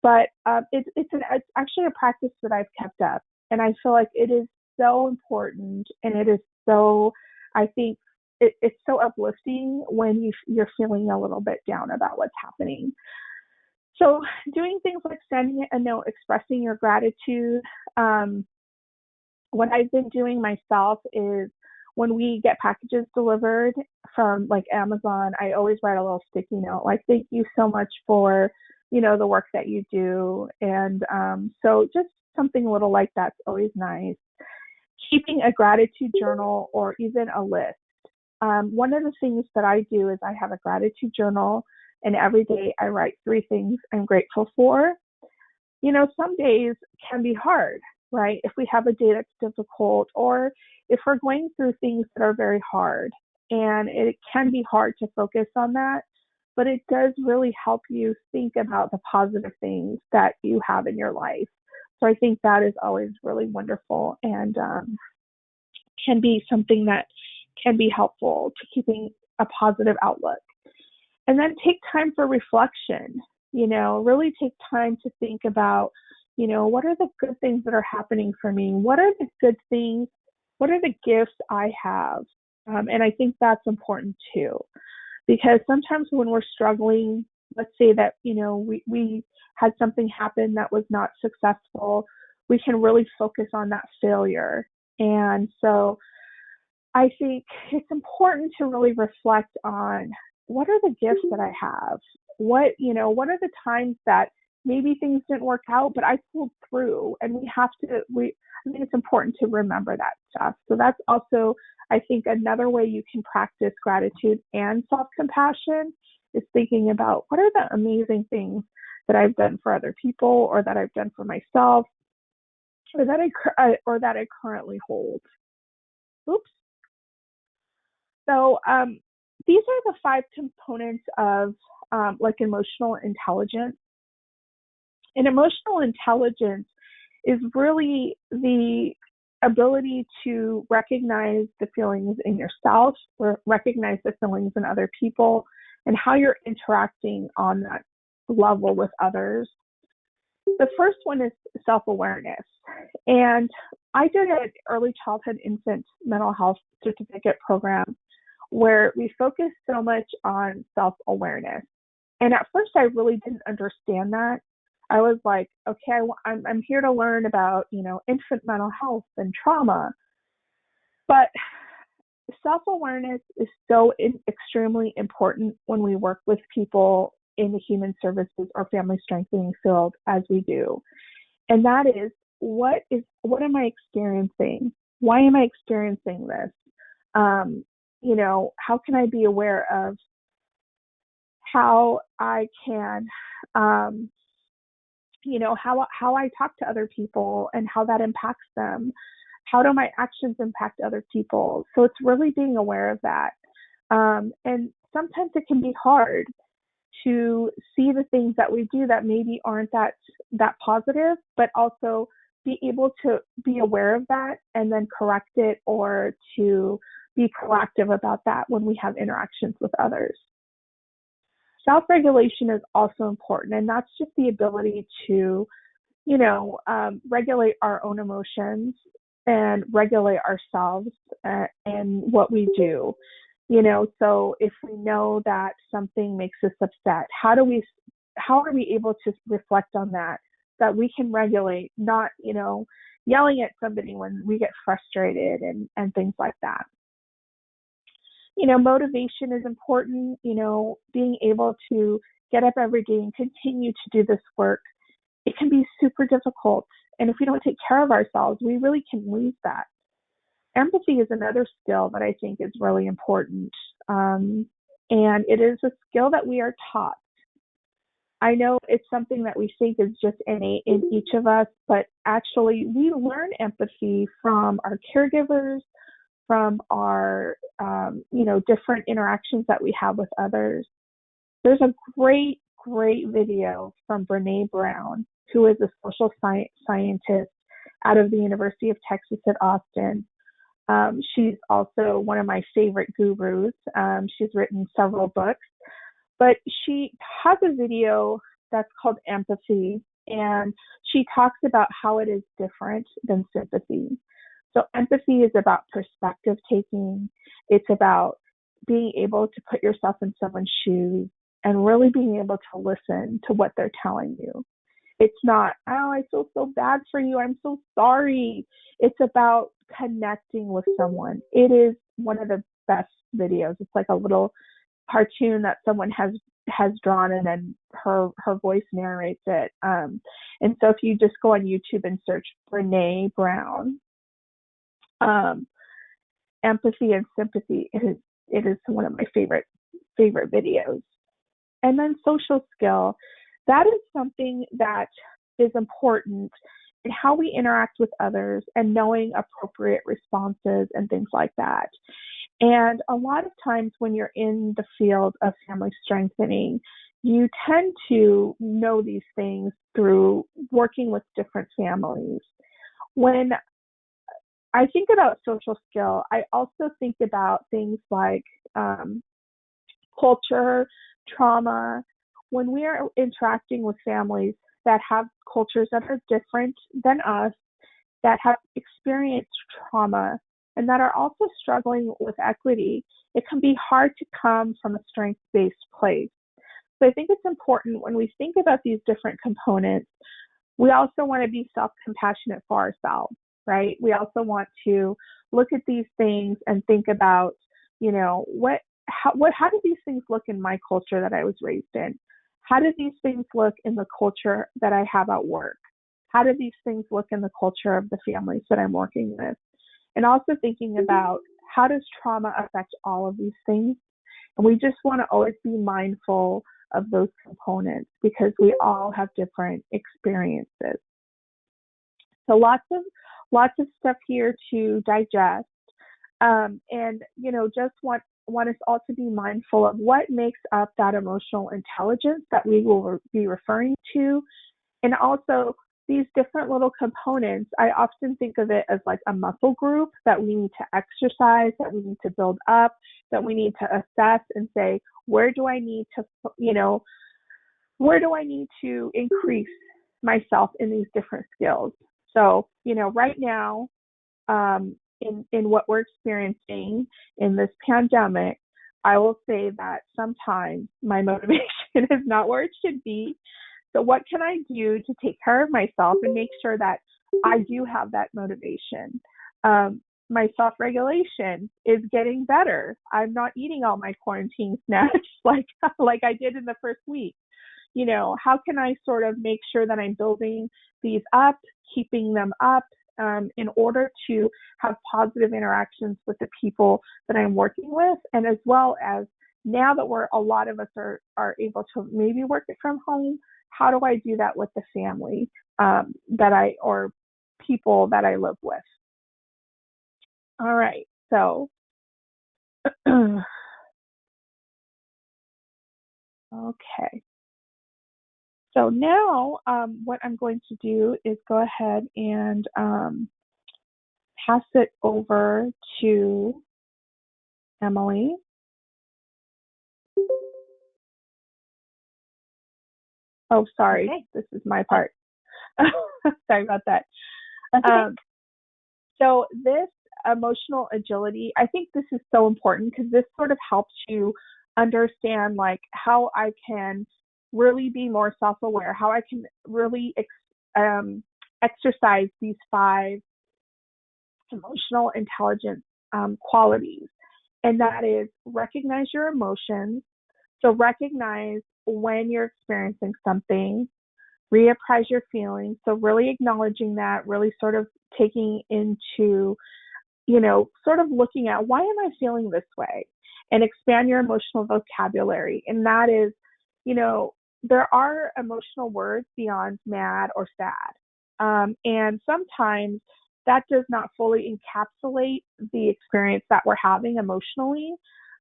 But it's actually a practice that I've kept up, and I feel like it is so important, and it is so, I think, it's so uplifting when you're feeling a little bit down about what's happening. So doing things like sending a note, expressing your gratitude. What I've been doing myself is when we get packages delivered from like Amazon, I always write a little sticky note, like, thank you so much for, the work that you do. And so just something little like that's always nice. Keeping a gratitude journal or even a list. One of the things that I do is I have a gratitude journal, and every day I write 3 things I'm grateful for. Some days can be hard, right? If we have a day that's difficult, or if we're going through things that are very hard, and it can be hard to focus on that, but it does really help you think about the positive things that you have in your life. So I think that is always really wonderful, and can be something that can be helpful to keeping a positive outlook. And then take time for reflection, really take time to think about, what are the good things that are happening for me? What are the good things? What are the gifts I have? And I think that's important too, because sometimes when we're struggling, let's say that, we had something happen that was not successful, we can really focus on that failure. And so I think it's important to really reflect on, what are the gifts that I have? What are the times that maybe things didn't work out, but I pulled through, and I think it's important to remember that stuff. So that's also, I think, another way you can practice gratitude and self-compassion is thinking about, what are the amazing things that I've done for other people, or that I've done for myself, or that I currently hold. Oops. So these are the 5 components of like emotional intelligence. And emotional intelligence is really the ability to recognize the feelings in yourself, or recognize the feelings in other people, and how you're interacting on that level with others. The first one is self-awareness. And I did an early childhood infant mental health certificate program where we focused so much on self-awareness. And at first I really didn't understand that. I was like, okay, I'm here to learn about, infant mental health and trauma. But self-awareness is so extremely important when we work with people in the human services or family strengthening field, as we do. And that is, what am I experiencing? Why am I experiencing this? How can I be aware of how I can, how I talk to other people and how that impacts them? How do my actions impact other people? So it's really being aware of that. And sometimes it can be hard to see the things that we do that maybe aren't that positive, but also be able to be aware of that and then correct it, or to be proactive about that when we have interactions with others. Self-regulation is also important, and that's just the ability to, regulate our own emotions and regulate ourselves and what we do. So if we know that something makes us upset, how are we able to reflect on that we can regulate, not, yelling at somebody when we get frustrated and things like that. Motivation is important, being able to get up every day and continue to do this work. It can be super difficult. And if we don't take care of ourselves, we really can lose that. Empathy is another skill that I think is really important. And it is a skill that we are taught. I know it's something that we think is just innate in each of us, but actually we learn empathy from our caregivers, from our, different interactions that we have with others. There's a great video from Brene Brown, who is a social scientist out of the University of Texas at Austin. She's also one of my favorite gurus. She's written several books, but she has a video that's called Empathy, and she talks about how it is different than sympathy. So empathy is about perspective taking. It's about being able to put yourself in someone's shoes and really being able to listen to what they're telling you. It's not, oh, I feel so bad for you, I'm so sorry. It's about connecting with someone. It is one of the best videos. It's like a little cartoon that someone has drawn, and then her voice narrates it. And so if you just go on YouTube and search Brene Brown, empathy and sympathy, it is one of my favorite videos. And then social skill, that is something that is important in how we interact with others and knowing appropriate responses and things like that. And a lot of times when you're in the field of family strengthening, you tend to know these things through working with different families. When I think about social skill, I also think about things like culture, trauma. When we are interacting with families that have cultures that are different than us, that have experienced trauma, and that are also struggling with equity, it can be hard to come from a strength-based place. So I think it's important when we think about these different components, we also want to be self-compassionate for ourselves, right? We also want to look at these things and think about, how do these things look in my culture that I was raised in? How do these things look in the culture that I have at work? How do these things look in the culture of the families that I'm working with? And also thinking about how does trauma affect all of these things? And we just want to always be mindful of those components because we all have different experiences. So lots of stuff here to digest. And just want us all to be mindful of what makes up that emotional intelligence that we will be referring to. And also these different little components, I often think of it as like a muscle group that we need to exercise, that we need to build up, that we need to assess and say, where do I need to increase myself in these different skills? So, right now, in what we're experiencing in this pandemic, I will say that sometimes my motivation is not where it should be. So what can I do to take care of myself and make sure that I do have that motivation? My self-regulation is getting better. I'm not eating all my quarantine snacks like I did in the first week. How can I sort of make sure that I'm building these up, keeping them up, in order to have positive interactions with the people that I'm working with, and as well as now that a lot of us are able to maybe work it from home, how do I do that with the family or people that I live with? All right, so okay. So now what I'm going to do is go ahead and pass it over to Emily. Oh, sorry. Okay. This is my part. Sorry about that. Okay. So this emotional agility, I think this is so important because this sort of helps you understand like how I can really be more self-aware, how I can really exercise these 5 emotional intelligence qualities. And that is recognize your emotions. So recognize when you're experiencing something, reappraise your feelings. So really acknowledging that, really sort of taking into, sort of looking at why am I feeling this way, and expand your emotional vocabulary. And that is, there are emotional words beyond mad or sad. And sometimes that does not fully encapsulate the experience that we're having emotionally.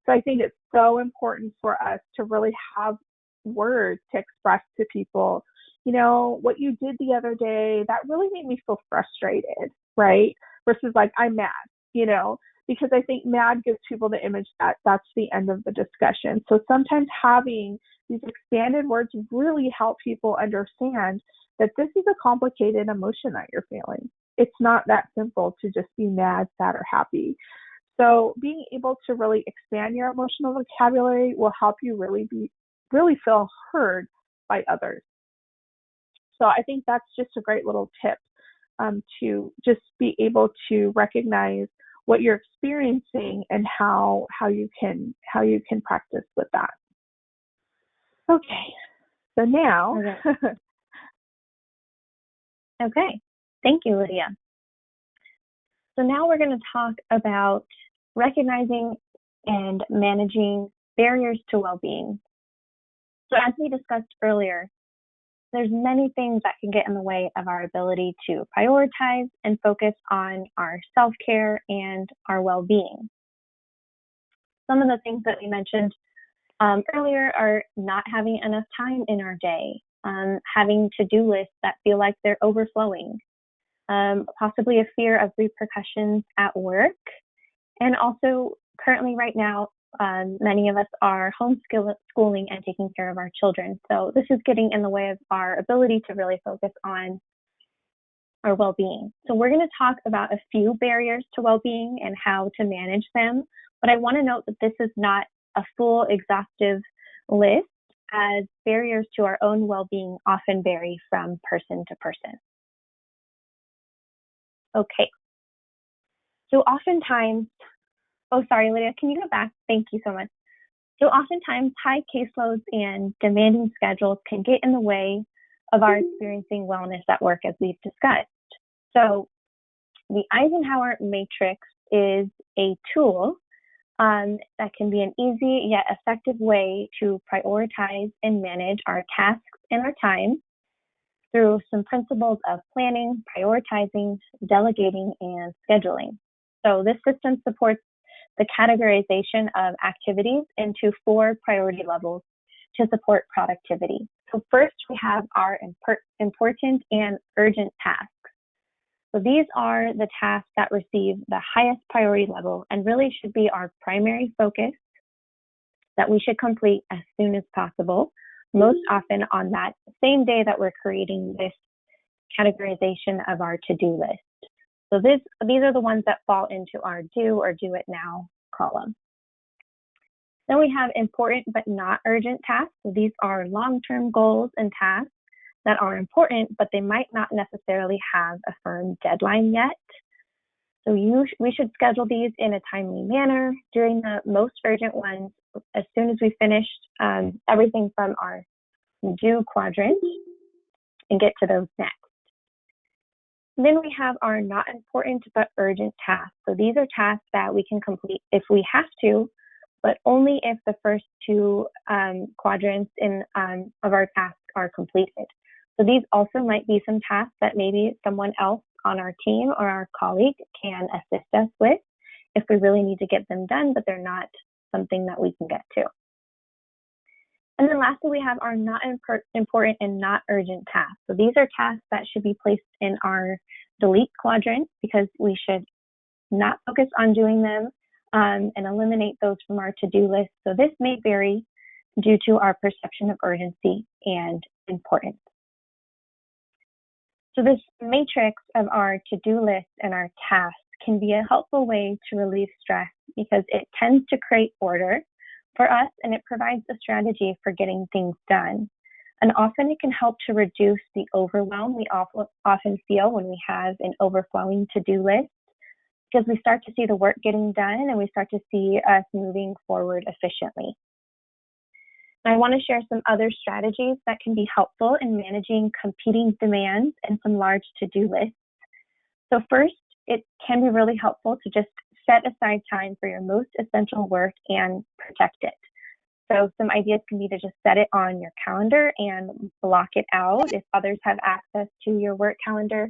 So I think it's so important for us to really have words to express to people, what you did the other day, that really made me feel frustrated, right? Versus like, I'm mad, because I think mad gives people the image that that's the end of the discussion. So sometimes having these expanded words really help people understand that this is a complicated emotion that you're feeling. It's not that simple to just be mad, sad, or happy. So being able to really expand your emotional vocabulary will help you really feel heard by others. So I think that's just a great little tip, to just be able to recognize what you're experiencing and how you can practice with that. Okay, so now. Okay, thank you, Lydia. So now we're going to talk about recognizing and managing barriers to well-being. So as we discussed earlier, there's many things that can get in the way of our ability to prioritize and focus on our self-care and our well-being. Some of the things that we mentioned earlier are not having enough time in our day, having to-do lists that feel like they're overflowing, possibly a fear of repercussions at work, and also currently right now, many of us are homeschooling and taking care of our children. So this is getting in the way of our ability to really focus on our well-being. So we're going to talk about a few barriers to well-being and how to manage them. But I want to note that this is not a full exhaustive list, as barriers to our own well-being often vary from person to person. Okay. So oftentimes, sorry, Lydia, can you go back? Thank you so much. So oftentimes, high caseloads and demanding schedules can get in the way of our experiencing wellness at work, as we've discussed. So the Eisenhower Matrix is a tool that can be an easy yet effective way to prioritize and manage our tasks and our time through some principles of planning, prioritizing, delegating, and scheduling. So this system supports the categorization of activities into 4 priority levels to support productivity. So first, we have our important and urgent tasks. So these are the tasks that receive the highest priority level and really should be our primary focus that we should complete as soon as possible, most often on that same day that we're creating this categorization of our to-do list. So these are the ones that fall into our do or do it now column. Then we have important but not urgent tasks. So these are long-term goals and tasks that are important, but they might not necessarily have a firm deadline yet. So we should schedule these in a timely manner, doing the most urgent ones as soon as we finish everything from our do quadrant and get to those next. Then we have our not important but urgent tasks. So these are tasks that we can complete if we have to, but only if the first 2 quadrants of our tasks are completed. So these also might be some tasks that maybe someone else on our team or our colleague can assist us with if we really need to get them done, but they're not something that we can get to. And then lastly, we have our not important and not urgent tasks. So these are tasks that should be placed in our delete quadrant because we should not focus on doing them and eliminate those from our to-do list. So this may vary due to our perception of urgency and importance. So this matrix of our to-do list and our tasks can be a helpful way to relieve stress because it tends to create order for us and it provides a strategy for getting things done. And often it can help to reduce the overwhelm we often feel when we have an overflowing to-do list because we start to see the work getting done and we start to see us moving forward efficiently. I want to share some other strategies that can be helpful in managing competing demands and some large to-do lists. So first, it can be really helpful to just set aside time for your most essential work and protect it. So some ideas can be to just set it on your calendar and block it out. If others have access to your work calendar,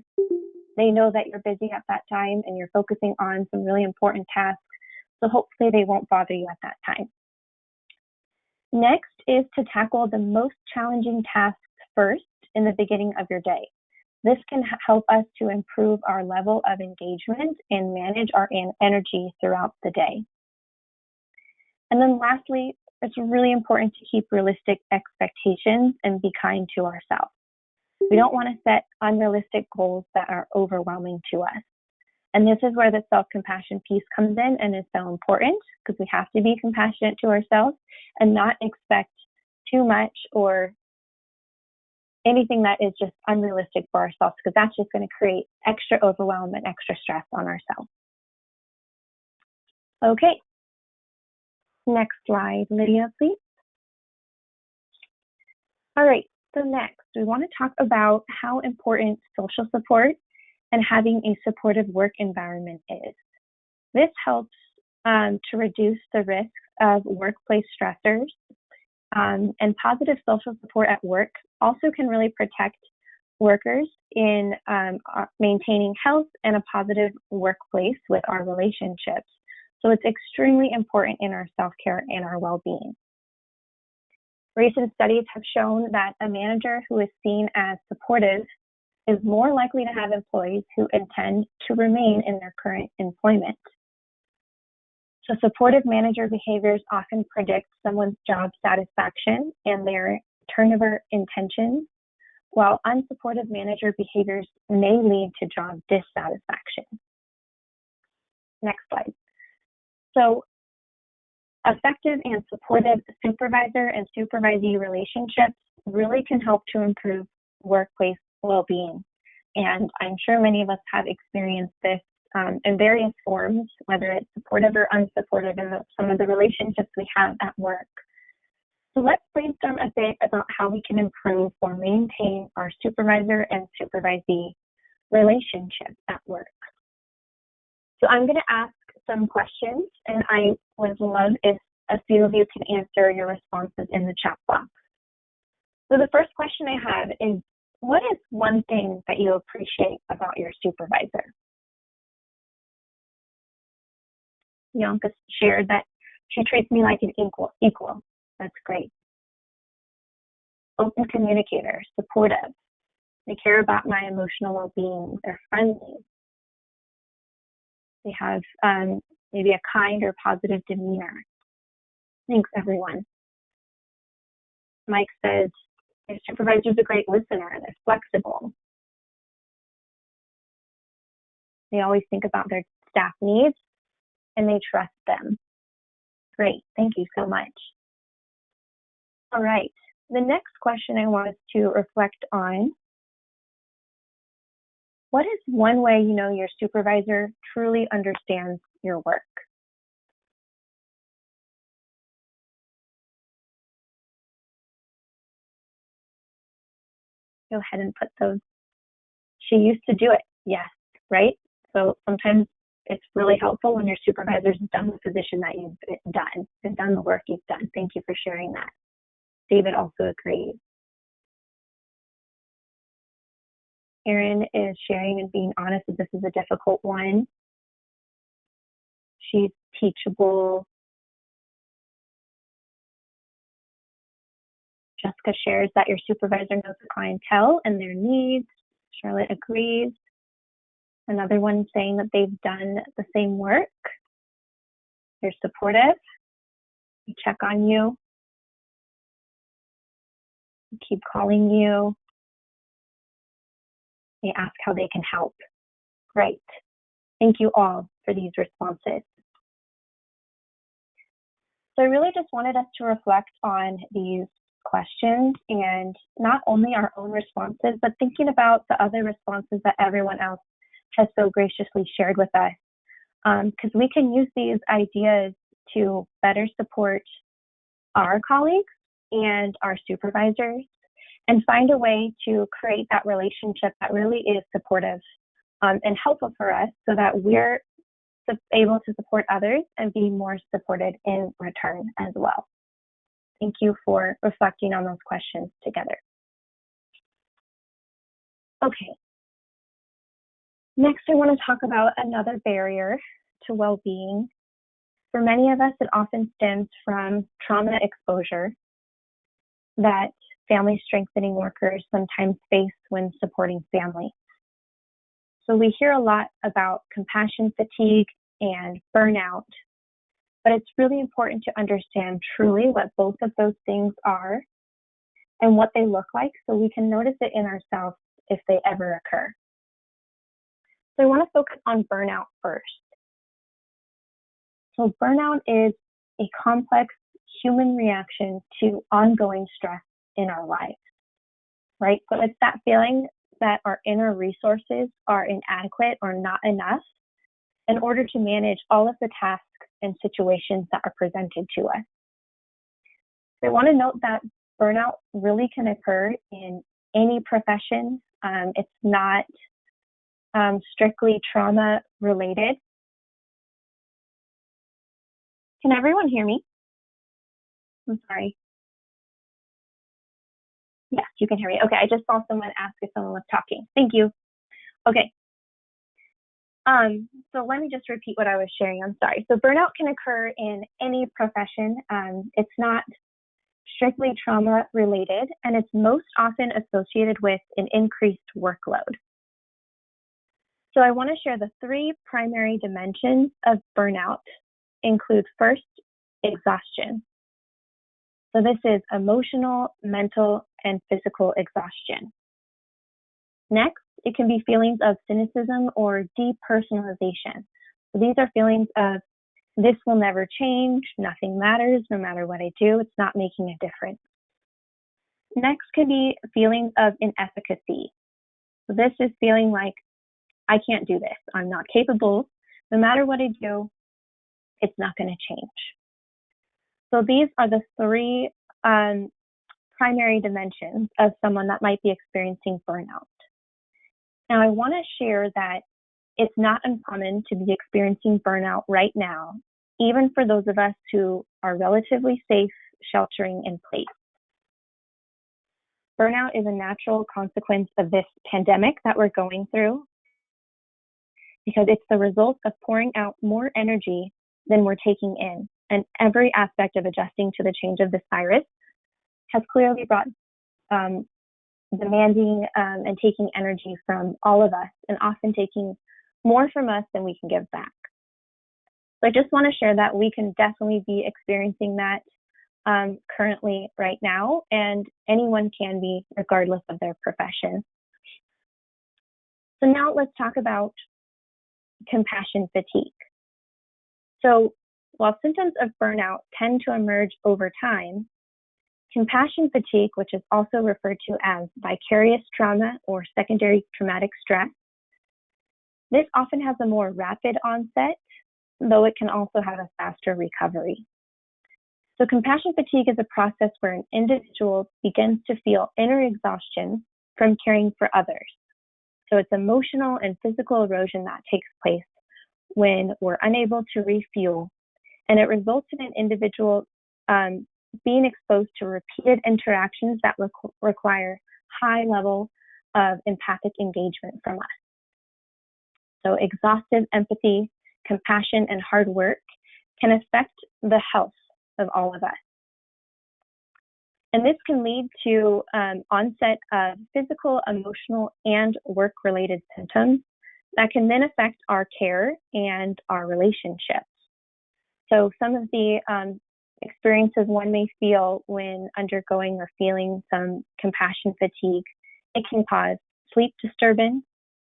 they know that you're busy at that time and you're focusing on some really important tasks. So hopefully they won't bother you at that time. Next is to tackle the most challenging tasks first in the beginning of your day. This can help us to improve our level of engagement and manage our energy throughout the day. And then lastly, it's really important to keep realistic expectations and be kind to ourselves. We don't want to set unrealistic goals that are overwhelming to us. And this is where the self-compassion piece comes in and is so important, because we have to be compassionate to ourselves and not expect too much or anything that is just unrealistic for ourselves, because that's just going to create extra overwhelm and extra stress on ourselves. Okay. Next slide, Lydia, please. All right. So next, we want to talk about how important social support and having a supportive work environment is. This helps to reduce the risk of workplace stressors, and positive social support at work also can really protect workers in maintaining health and a positive workplace with our relationships. So it's extremely important in our self-care and our well-being. Recent studies have shown that a manager who is seen as supportive is more likely to have employees who intend to remain in their current employment. So supportive manager behaviors often predict someone's job satisfaction and their turnover intentions, while unsupportive manager behaviors may lead to job dissatisfaction. Next slide. So effective and supportive supervisor and supervisee relationships really can help to improve workplace well-being. And I'm sure many of us have experienced this in various forms, whether it's supportive or unsupportive in some of the relationships we have at work. So let's brainstorm a bit about how we can improve or maintain our supervisor and supervisee relationship at work. So I'm going to ask some questions, and I would love if a few of you can answer your responses in the chat box. So the first question I have is, what is one thing that you appreciate about your supervisor? Bianca shared that she treats me like an equal. That's great. Open communicator, supportive. They care about my emotional well-being. They're friendly. They have maybe a kind or positive demeanor. Thanks, everyone. Mike says, your supervisor's a great listener. They're flexible. They always think about their staff needs, and they trust them. Great. Thank you so much. All right. The next question I want us to reflect on: what is one way you know your supervisor truly understands your work? Go ahead and put those. She used to do it. Yes, right? So sometimes it's really helpful when your supervisor's done the position that you've done and done the work you've done. Thank you for sharing that. David also agrees. Erin is sharing and being honest that this is a difficult one. She's teachable. Jessica shares that your supervisor knows the clientele and their needs. Charlotte agrees. Another one saying that they've done the same work. They're supportive. They check on you. They keep calling you. They ask how they can help. Great. Thank you all for these responses. So I really just wanted us to reflect on these questions, and not only our own responses, but thinking about the other responses that everyone else has so graciously shared with us, because we can use these ideas to better support our colleagues and our supervisors and find a way to create that relationship that really is supportive and helpful for us, so that we're able to support others and be more supported in return as well. Thank you for reflecting on those questions together. Okay. Next, I want to talk about another barrier to well-being. For many of us, it often stems from trauma exposure that family strengthening workers sometimes face when supporting family. So we hear a lot about compassion fatigue and burnout, but it's really important to understand truly what both of those things are and what they look like, so we can notice it in ourselves if they ever occur. So I want to focus on burnout first. So burnout is a complex human reaction to ongoing stress in our lives, right? So it's that feeling that our inner resources are inadequate or not enough in order to manage all of the tasks and situations that are presented to us. So I want to note that burnout really can occur in any profession. It's not strictly trauma related. Can everyone hear me? I'm sorry. Yes, you can hear me. Okay, I just saw someone ask if someone was talking. Thank you. Okay. So let me just repeat what I was sharing. I'm sorry. So burnout can occur in any profession. It's not strictly trauma related, and it's most often associated with an increased workload. So I want to share the three primary dimensions of burnout include first, exhaustion. So this is emotional, mental, and physical exhaustion. Next, it can be feelings of cynicism or depersonalization. So these are feelings of this will never change, nothing matters, no matter what I do, it's not making a difference. Next can be feelings of inefficacy. So this is feeling like I can't do this, I'm not capable, no matter what I do, it's not going to change. So these are the three primary dimensions of someone that might be experiencing burnout. Now, I want to share that it's not uncommon to be experiencing burnout right now, even for those of us who are relatively safe sheltering in place. Burnout is a natural consequence of this pandemic that we're going through because it's the result of pouring out more energy than we're taking in. And every aspect of adjusting to the change of this virus has clearly brought demanding and taking energy from all of us, and often taking more from us than we can give back. So I just want to share that we can definitely be experiencing that currently right now, and anyone can be regardless of their profession. So now let's talk about compassion fatigue. So while symptoms of burnout tend to emerge over time, compassion fatigue, which is also referred to as vicarious trauma or secondary traumatic stress, this often has a more rapid onset, though it can also have a faster recovery. So compassion fatigue is a process where an individual begins to feel inner exhaustion from caring for others. So it's emotional and physical erosion that takes place when we're unable to refuel, and it results in an individual being exposed to repeated interactions that require high level of empathic engagement from us. So exhaustive empathy, compassion, and hard work can affect the health of all of us. And this can lead to onset of physical, emotional, and work-related symptoms that can then affect our care and our relationships. So some of the experiences one may feel when undergoing or feeling some compassion fatigue, it can cause sleep disturbance,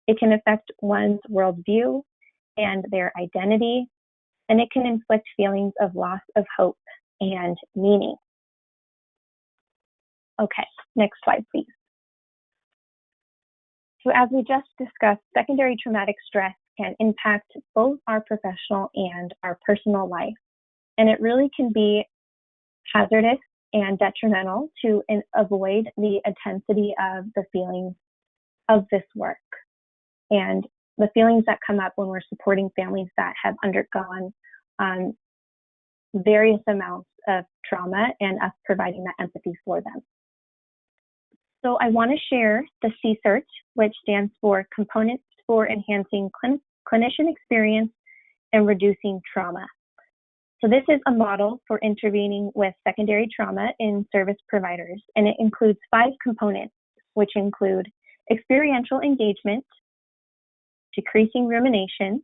it can affect one's worldview and their identity, and it can inflict feelings of loss of hope and meaning. Okay, next slide, please. So as we just discussed, secondary traumatic stress can impact both our professional and our personal life. And it really can be hazardous and detrimental to avoid the intensity of the feelings of this work and the feelings that come up when we're supporting families that have undergone various amounts of trauma and us providing that empathy for them. So I want to share the CSERT, which stands for Components for Enhancing Clinician Experience and Reducing Trauma. So this is a model for intervening with secondary trauma in service providers, and it includes 5 components, which include experiential engagement, decreasing rumination,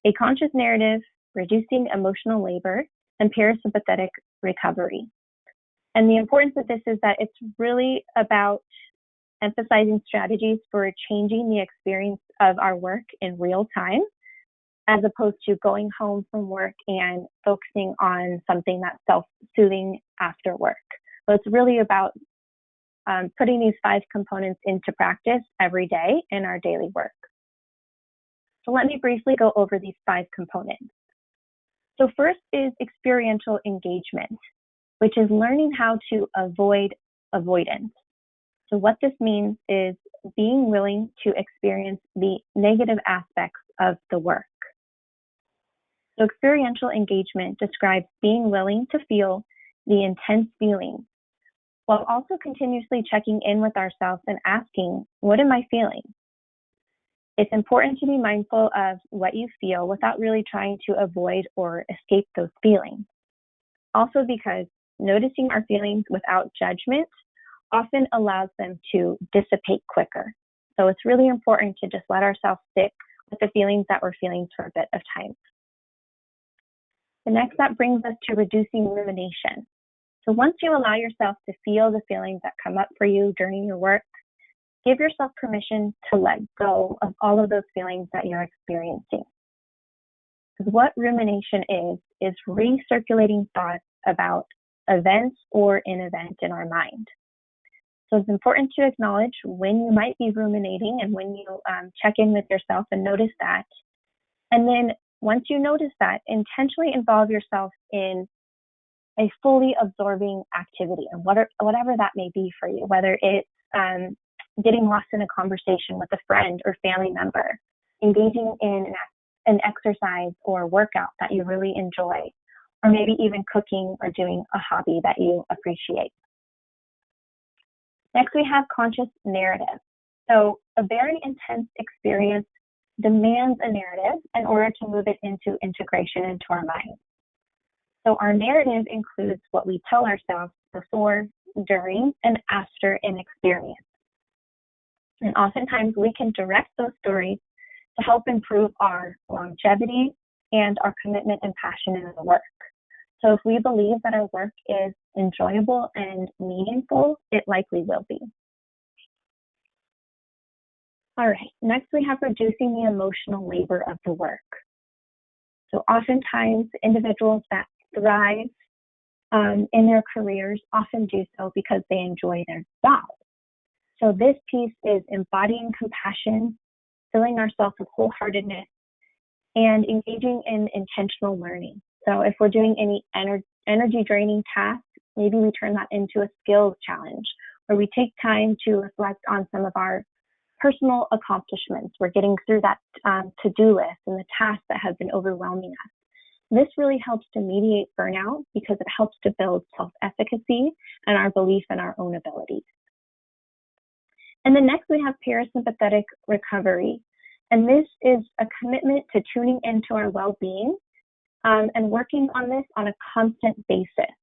a conscious narrative, reducing emotional labor, and parasympathetic recovery. And the importance of this is that it's really about emphasizing strategies for changing the experience of our work in real time, as opposed to going home from work and focusing on something that's self-soothing after work. So it's really about putting these 5 components into practice every day in our daily work. So let me briefly go over these 5 components. So first is experiential engagement, which is learning how to avoid avoidance. So what this means is being willing to experience the negative aspects of the work. So experiential engagement describes being willing to feel the intense feelings, while also continuously checking in with ourselves and asking, what am I feeling? It's important to be mindful of what you feel without really trying to avoid or escape those feelings. Also because noticing our feelings without judgment often allows them to dissipate quicker. So it's really important to just let ourselves sit with the feelings that we're feeling for a bit of time. The next, that brings us to reducing rumination. So once you allow yourself to feel the feelings that come up for you during your work, give yourself permission to let go of all of those feelings that you're experiencing. Because what rumination is recirculating thoughts about events or an event in our mind. So it's important to acknowledge when you might be ruminating and when you check in with yourself and notice that. And then once you notice that, intentionally involve yourself in a fully absorbing activity, and whatever that may be for you, whether it's getting lost in a conversation with a friend or family member, engaging in an exercise or workout that you really enjoy, or maybe even cooking or doing a hobby that you appreciate. Next, we have conscious narrative. So a very intense experience demands a narrative in order to move it into integration into our mind. So our narrative includes what we tell ourselves before, during, and after an experience. And oftentimes we can direct those stories to help improve our longevity and our commitment and passion in the work. So if we believe that our work is enjoyable and meaningful, it likely will be. All right, next we have reducing the emotional labor of the work. So oftentimes individuals that thrive in their careers often do so because they enjoy their job. So this piece is embodying compassion, filling ourselves with wholeheartedness, and engaging in intentional learning. So if we're doing any energy draining tasks, maybe we turn that into a skills challenge, where we take time to reflect on some of our personal accomplishments. We're getting through that to-do list and the tasks that have been overwhelming us. This really helps to mediate burnout because it helps to build self-efficacy and our belief in our own abilities. And then next we have parasympathetic recovery. And this is a commitment to tuning into our well-being and working on this on a constant basis.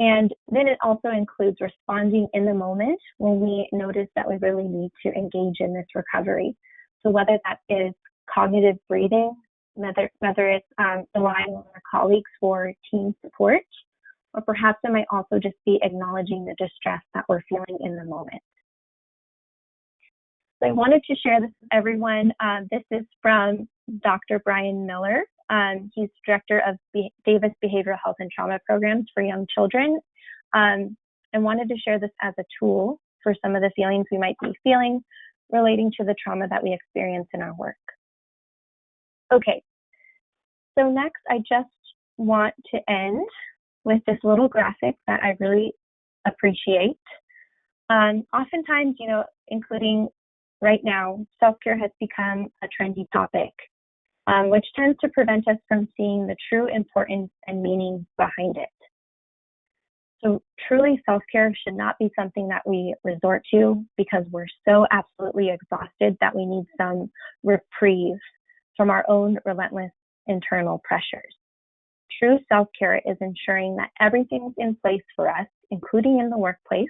And then it also includes responding in the moment when we notice that we really need to engage in this recovery. So whether that is cognitive breathing, whether it's relying on our colleagues for team support, or perhaps it might also just be acknowledging the distress that we're feeling in the moment. So I wanted to share this with everyone. This is from Dr. Brian Miller. He's director of Davis Behavioral Health and Trauma Programs for young children. I wanted to share this as a tool for some of the feelings we might be feeling relating to the trauma that we experience in our work. Okay, so next I just want to end with this little graphic that I really appreciate. Oftentimes, including right now, self-care has become a trendy topic, which tends to prevent us from seeing the true importance and meaning behind it. So truly, self-care should not be something that we resort to because we're so absolutely exhausted that we need some reprieve from our own relentless internal pressures. True self-care is ensuring that everything's in place for us, including in the workplace,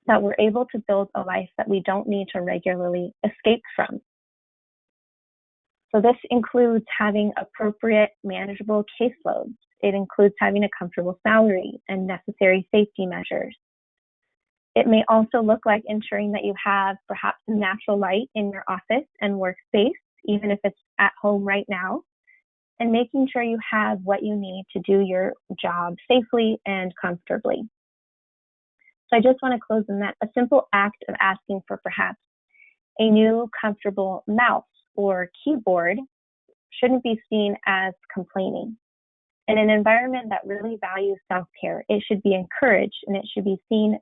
that we're able to build a life that we don't need to regularly escape from. So this includes having appropriate, manageable caseloads. It includes having a comfortable salary and necessary safety measures. It may also look like ensuring that you have perhaps some natural light in your office and workspace, even if it's at home right now, and making sure you have what you need to do your job safely and comfortably. So I just want to close on that. A simple act of asking for perhaps a new comfortable mouse or keyboard shouldn't be seen as complaining. In an environment that really values self-care, it should be encouraged and it should be seen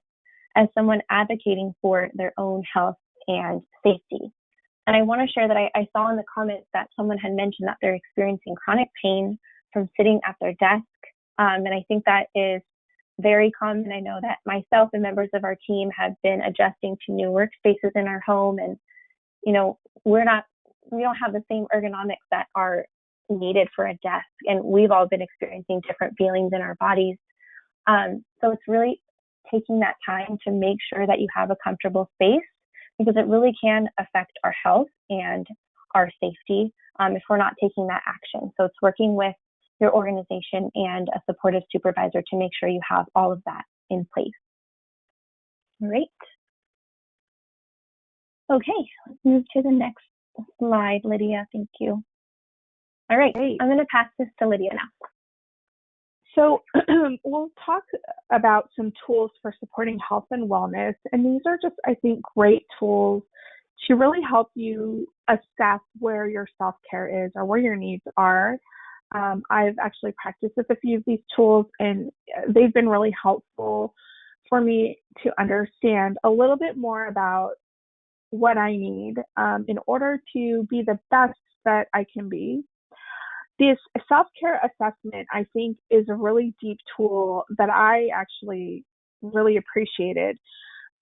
as someone advocating for their own health and safety. And I want to share that I saw in the comments that someone had mentioned that they're experiencing chronic pain from sitting at their desk. And I think that is very common. I know that myself and members of our team have been adjusting to new workspaces in our home. And, you know, we don't have the same ergonomics that are needed for a desk. And we've all been experiencing different feelings in our bodies. So it's really taking that time to make sure that you have a comfortable space, because it really can affect our health and our safety if we're not taking that action. So it's working with your organization and a supportive supervisor to make sure you have all of that in place. All right. Okay, let's move to the next slide, Lydia. Thank you. All right, I'm going to pass this to Lydia now. So we'll talk about some tools for supporting health and wellness. And these are just, I think, great tools to really help you assess where your self-care is or where your needs are. I've actually practiced with a few of these tools, and they've been really helpful for me to understand a little bit more about what I need in order to be the best that I can be. This self-care assessment, I think, is a really deep tool that I actually really appreciated.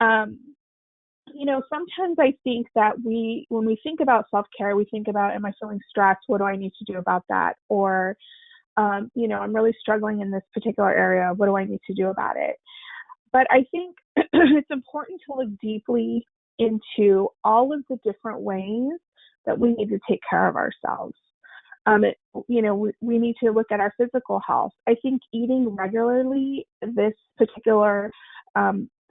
You know, sometimes I think that when we think about self-care, we think about, am I feeling stressed? What do I need to do about that? Or, you know, I'm really struggling in this particular area. What do I need to do about it? But I think it's important to look deeply into all of the different ways that we need to take care of ourselves. You know, we need to look at our physical health. I think eating regularly, this particular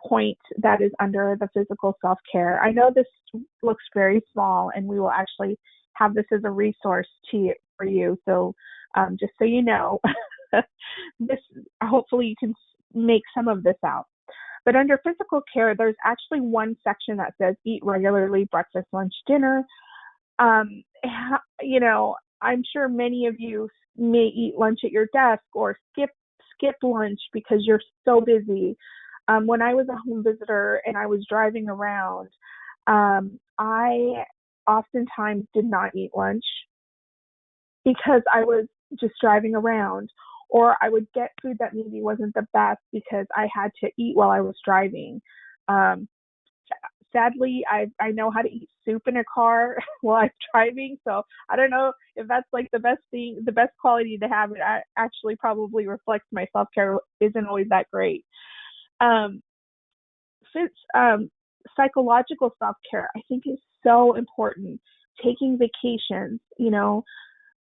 point that is under the physical self-care. I know this looks very small, and we will actually have this as a resource for you. So just so you know, this hopefully you can make some of this out. But under physical care, there's actually one section that says eat regularly, breakfast, lunch, dinner. You know, I'm sure many of you may eat lunch at your desk or skip lunch because you're so busy. When I was a home visitor and I was driving around, I oftentimes did not eat lunch because I was just driving around, or I would get food that maybe wasn't the best because I had to eat while I was driving. Sadly, I know how to eat soup in a car while I'm driving, so I don't know if that's like the best quality to have. It actually probably reflects my self-care isn't always that great. Psychological self-care, I think, is so important. Taking vacations, you know,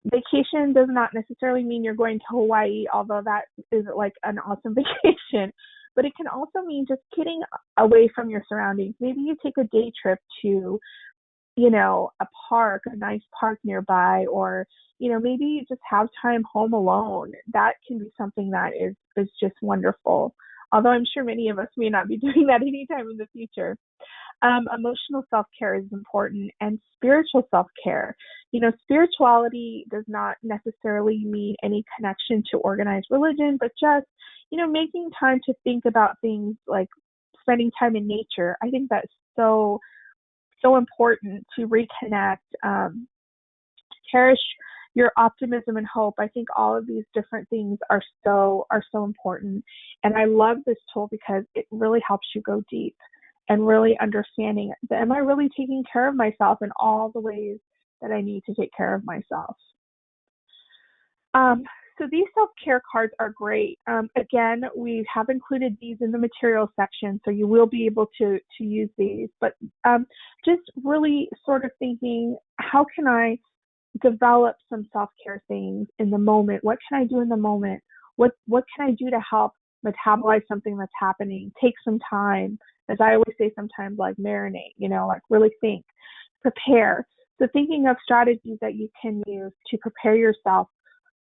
vacation does not necessarily mean you're going to Hawaii, although that is like an awesome vacation. But it can also mean just getting away from your surroundings. Maybe you take a day trip to, you know, a park, a nice park nearby, or, you know, maybe you just have time home alone. That can be something that is just wonderful. Although I'm sure many of us may not be doing that anytime in the future. Emotional self-care is important, and spiritual self-care. You know, spirituality does not necessarily mean any connection to organized religion, but just, you know, making time to think about things like spending time in nature. I think that's so important to reconnect, cherish your optimism and hope. I think all of these different things are so important. And I love this tool because it really helps you go deep and really understanding, am I really taking care of myself in all the ways that I need to take care of myself? So these self-care cards are great. Again, we have included these in the materials section, so you will be able to use these. But just really sort of thinking, how can I develop some self-care things in the moment? What can I do in the moment? What can I do to help metabolize something that's happening? Take some time, as I always say sometimes, like marinate, like really think, prepare. So thinking of strategies that you can use to prepare yourself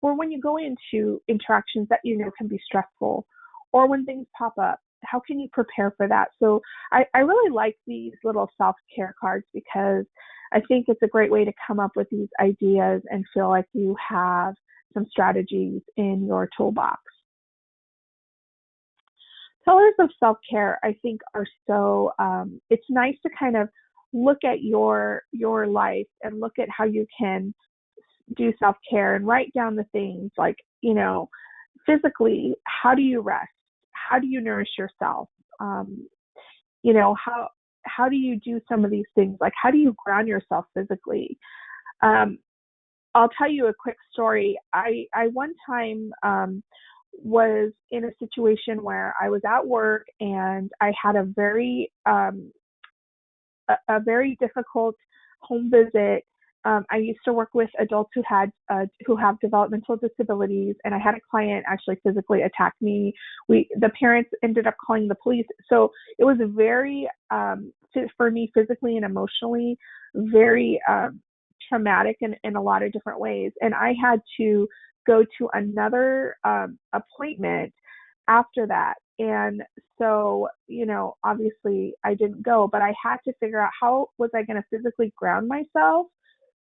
for when you go into interactions that can be stressful, or when things pop up, how can you prepare for that? So I really like these little self-care cards because I think it's a great way to come up with these ideas and feel like you have some strategies in your toolbox. Pillars of self-care, I think, are so, it's nice to kind of look at your life and look at how you can do self-care and write down the things like, physically, how do you rest? How do you nourish yourself? How do you do some of these things? Like, how do you ground yourself physically? I'll tell you a quick story. I one time was in a situation where I was at work and I had a very difficult home visit. I used to work with adults who have developmental disabilities, and I had a client actually physically attack me. The parents ended up calling the police. So it was very, for me, physically and emotionally, very traumatic in a lot of different ways. And I had to go to another appointment after that. And so, obviously I didn't go, but I had to figure out how was I going to physically ground myself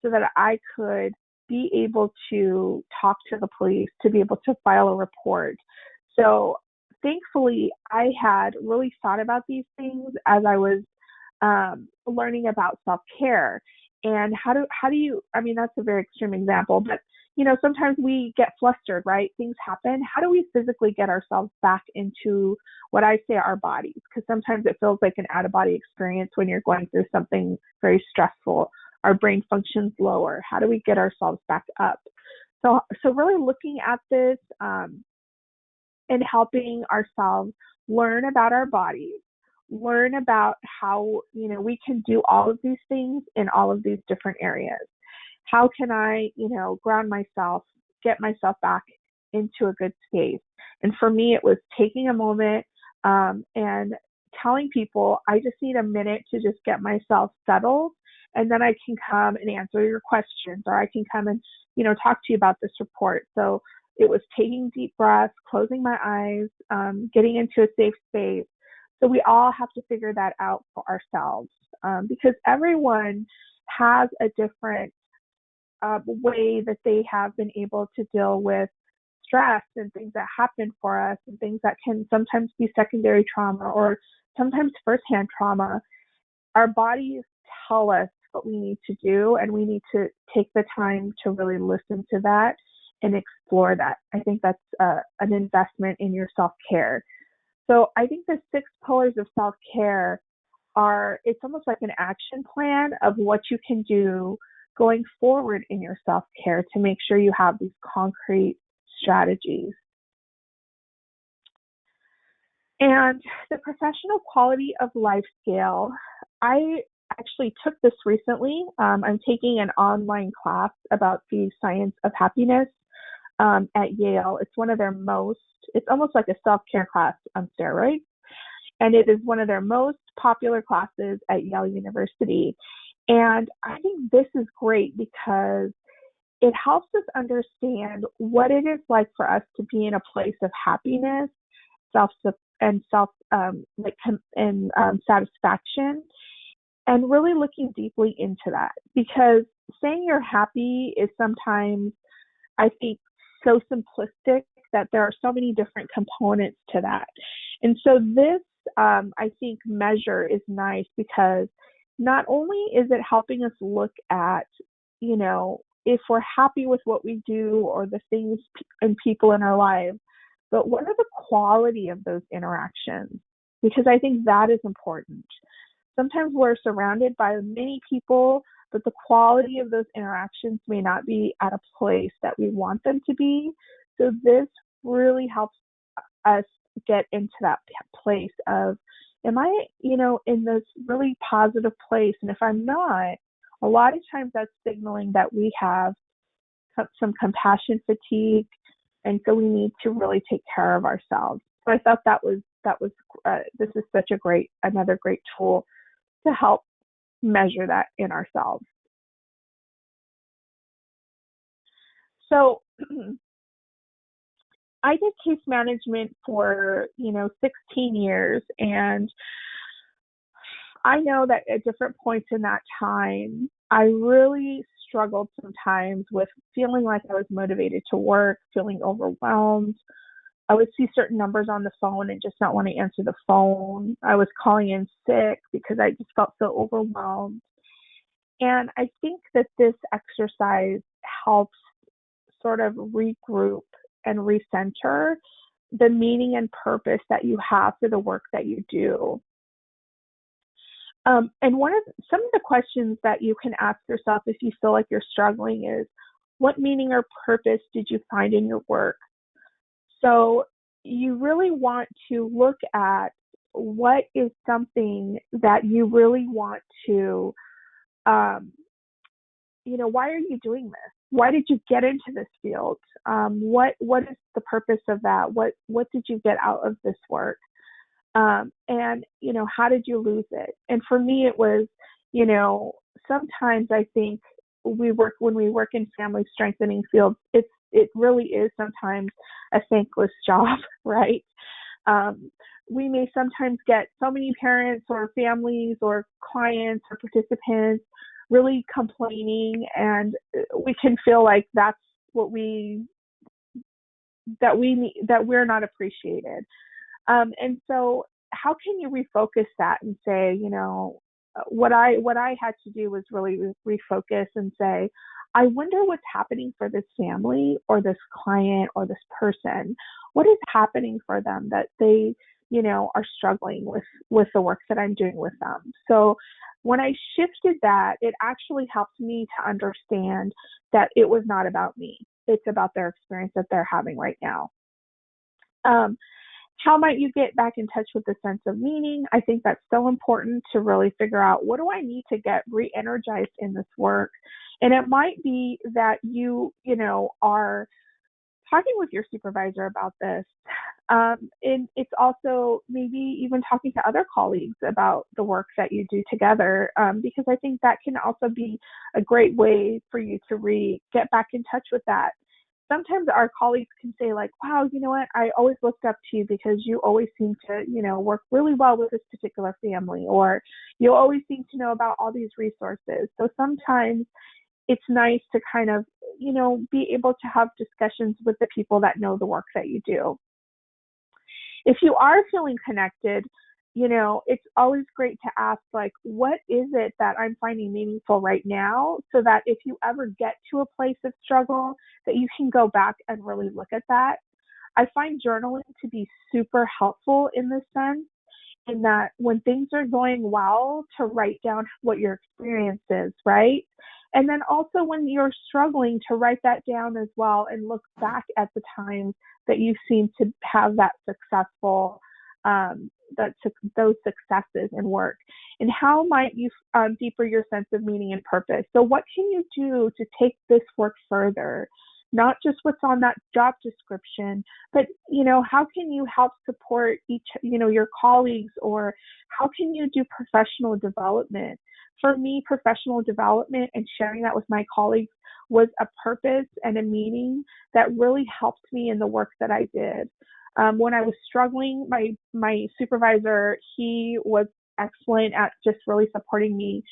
so that I could be able to talk to the police, to be able to file a report. So thankfully, I had really thought about these things as I was learning about self-care. And how do you, that's a very extreme example, but sometimes we get flustered, right? Things happen. How do we physically get ourselves back into what I say our bodies? Because sometimes it feels like an out-of-body experience when you're going through something very stressful. Our brain functions lower. How do we get ourselves back up? So really looking at this and helping ourselves learn about our bodies, learn about how, we can do all of these things in all of these different areas. How can I, ground myself, get myself back into a good space? And for me, it was taking a moment and telling people, I just need a minute to just get myself settled. And then I can come and answer your questions, or I can come and, talk to you about this report. So it was taking deep breaths, closing my eyes, getting into a safe space. So we all have to figure that out for ourselves because everyone has a different way that they have been able to deal with stress and things that happen for us and things that can sometimes be secondary trauma or sometimes firsthand trauma. Our bodies tell us what we need to do, and we need to take the time to really listen to that and explore that. I think that's an investment in your self-care. So I think the 6 pillars of self-care it's almost like an action plan of what you can do going forward in your self-care to make sure you have these concrete strategies. And the professional quality of life scale, I actually took this recently. I'm taking an online class about the science of happiness at Yale. It's it's almost like a self-care class on steroids. And it is one of their most popular classes at Yale University. And I think this is great because it helps us understand what it is like for us to be in a place of happiness, satisfaction, and really looking deeply into that. Because saying you're happy is sometimes, I think, so simplistic that there are so many different components to that. And so this, I think, measure is nice because not only is it helping us look at, if we're happy with what we do or the things and people in our lives, but what are the quality of those interactions? Because I think that is important. Sometimes we're surrounded by many people, but the quality of those interactions may not be at a place that we want them to be. So this really helps us get into that place of, am I, in this really positive place? And if I'm not, a lot of times that's signaling that we have some compassion fatigue. And so we need to really take care of ourselves. So I thought that was this is such another great tool to help measure that in ourselves. So I did case management for, 16 years, and I know that at different points in that time, I really struggled sometimes with feeling like I was motivated to work, feeling overwhelmed. I would see certain numbers on the phone and just not want to answer the phone. I was calling in sick because I just felt so overwhelmed. And I think that this exercise helps sort of regroup and recenter the meaning and purpose that you have for the work that you do. And some of the questions that you can ask yourself if you feel like you're struggling is, what meaning or purpose did you find in your work? So you really want to look at what is something that you really want to, why are you doing this? Why did you get into this field? What is the purpose of that? What did you get out of this work? And how did you lose it? And for me, it was, sometimes I think when we work in family strengthening fields, it really is sometimes a thankless job, right? We may sometimes get so many parents or families or clients or participants really complaining, and we can feel like that's what that we're not appreciated. And so how can you refocus that and say, what I had to do was really refocus and say, I wonder what's happening for this family or this client or this person. What is happening for them that they, are struggling with the work that I'm doing with them? So when I shifted that, it actually helped me to understand that it was not about me. It's about their experience that they're having right now. How might you get back in touch with the sense of meaning? I think that's so important to really figure out, what do I need to get re-energized in this work? And it might be that you are talking with your supervisor about this. And it's also maybe even talking to other colleagues about the work that you do together, because I think that can also be a great way for you to get back in touch with that. Sometimes our colleagues can say like, wow, you know what, I always looked up to you because you always seem to, work really well with this particular family, or you always seem to know about all these resources. So sometimes it's nice to kind of, be able to have discussions with the people that know the work that you do. If you are feeling connected, it's always great to ask, like, what is it that I'm finding meaningful right now, so that if you ever get to a place of struggle, that you can go back and really look at that. I find journaling to be super helpful in this sense, in that when things are going well, to write down what your experience is, right? And then also when you're struggling, to write that down as well and look back at the times that you seem to have that successful, those successes in work. And how might you deeper your sense of meaning and purpose? So what can you do to take this work further? Not just what's on that job description, but, how can you help support your colleagues, or how can you do professional development? For me, professional development and sharing that with my colleagues was a purpose and a meaning that really helped me in the work that I did. When I was struggling, my supervisor, he was excellent at just really supporting me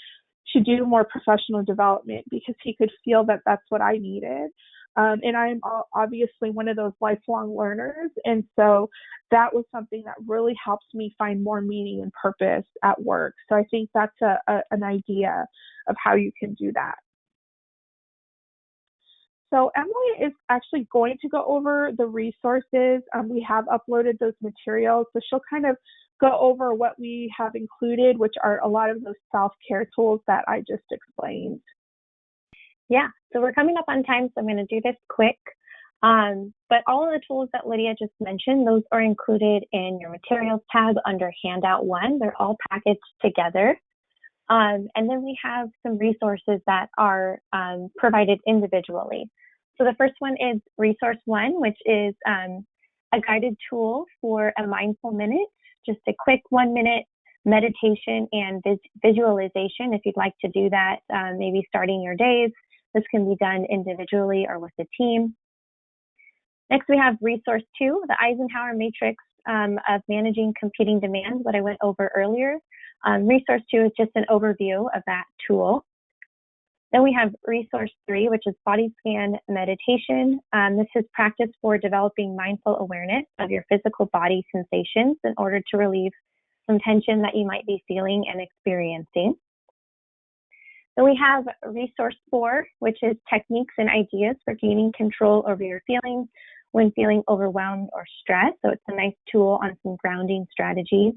to do more professional development, because he could feel that that's what I needed. And I'm obviously one of those lifelong learners. And so that was something that really helps me find more meaning and purpose at work. So I think that's an idea of how you can do that. So Emily is actually going to go over the resources. We have uploaded those materials. So she'll kind of go over what we have included, which are a lot of those self-care tools that I just explained. Yeah, so we're coming up on time, so I'm going to do this quick. But all of the tools that Lydia just mentioned, those are included in your materials tab under handout 1. They're all packaged together. And then we have some resources that are provided individually. So the first one is resource 1, which is a guided tool for a mindful minute just a quick 1-minute meditation and visualization. If you'd like to do that, maybe starting your days, this can be done individually or with a team. Next, we have resource 2, the Eisenhower matrix of managing competing demands that I went over earlier. Resource 2 is just an overview of that tool. Then we have resource 3, which is body scan meditation. This is practice for developing mindful awareness of your physical body sensations in order to relieve some tension that you might be feeling and experiencing. Then we have resource 4, which is techniques and ideas for gaining control over your feelings when feeling overwhelmed or stressed. So it's a nice tool on some grounding strategies.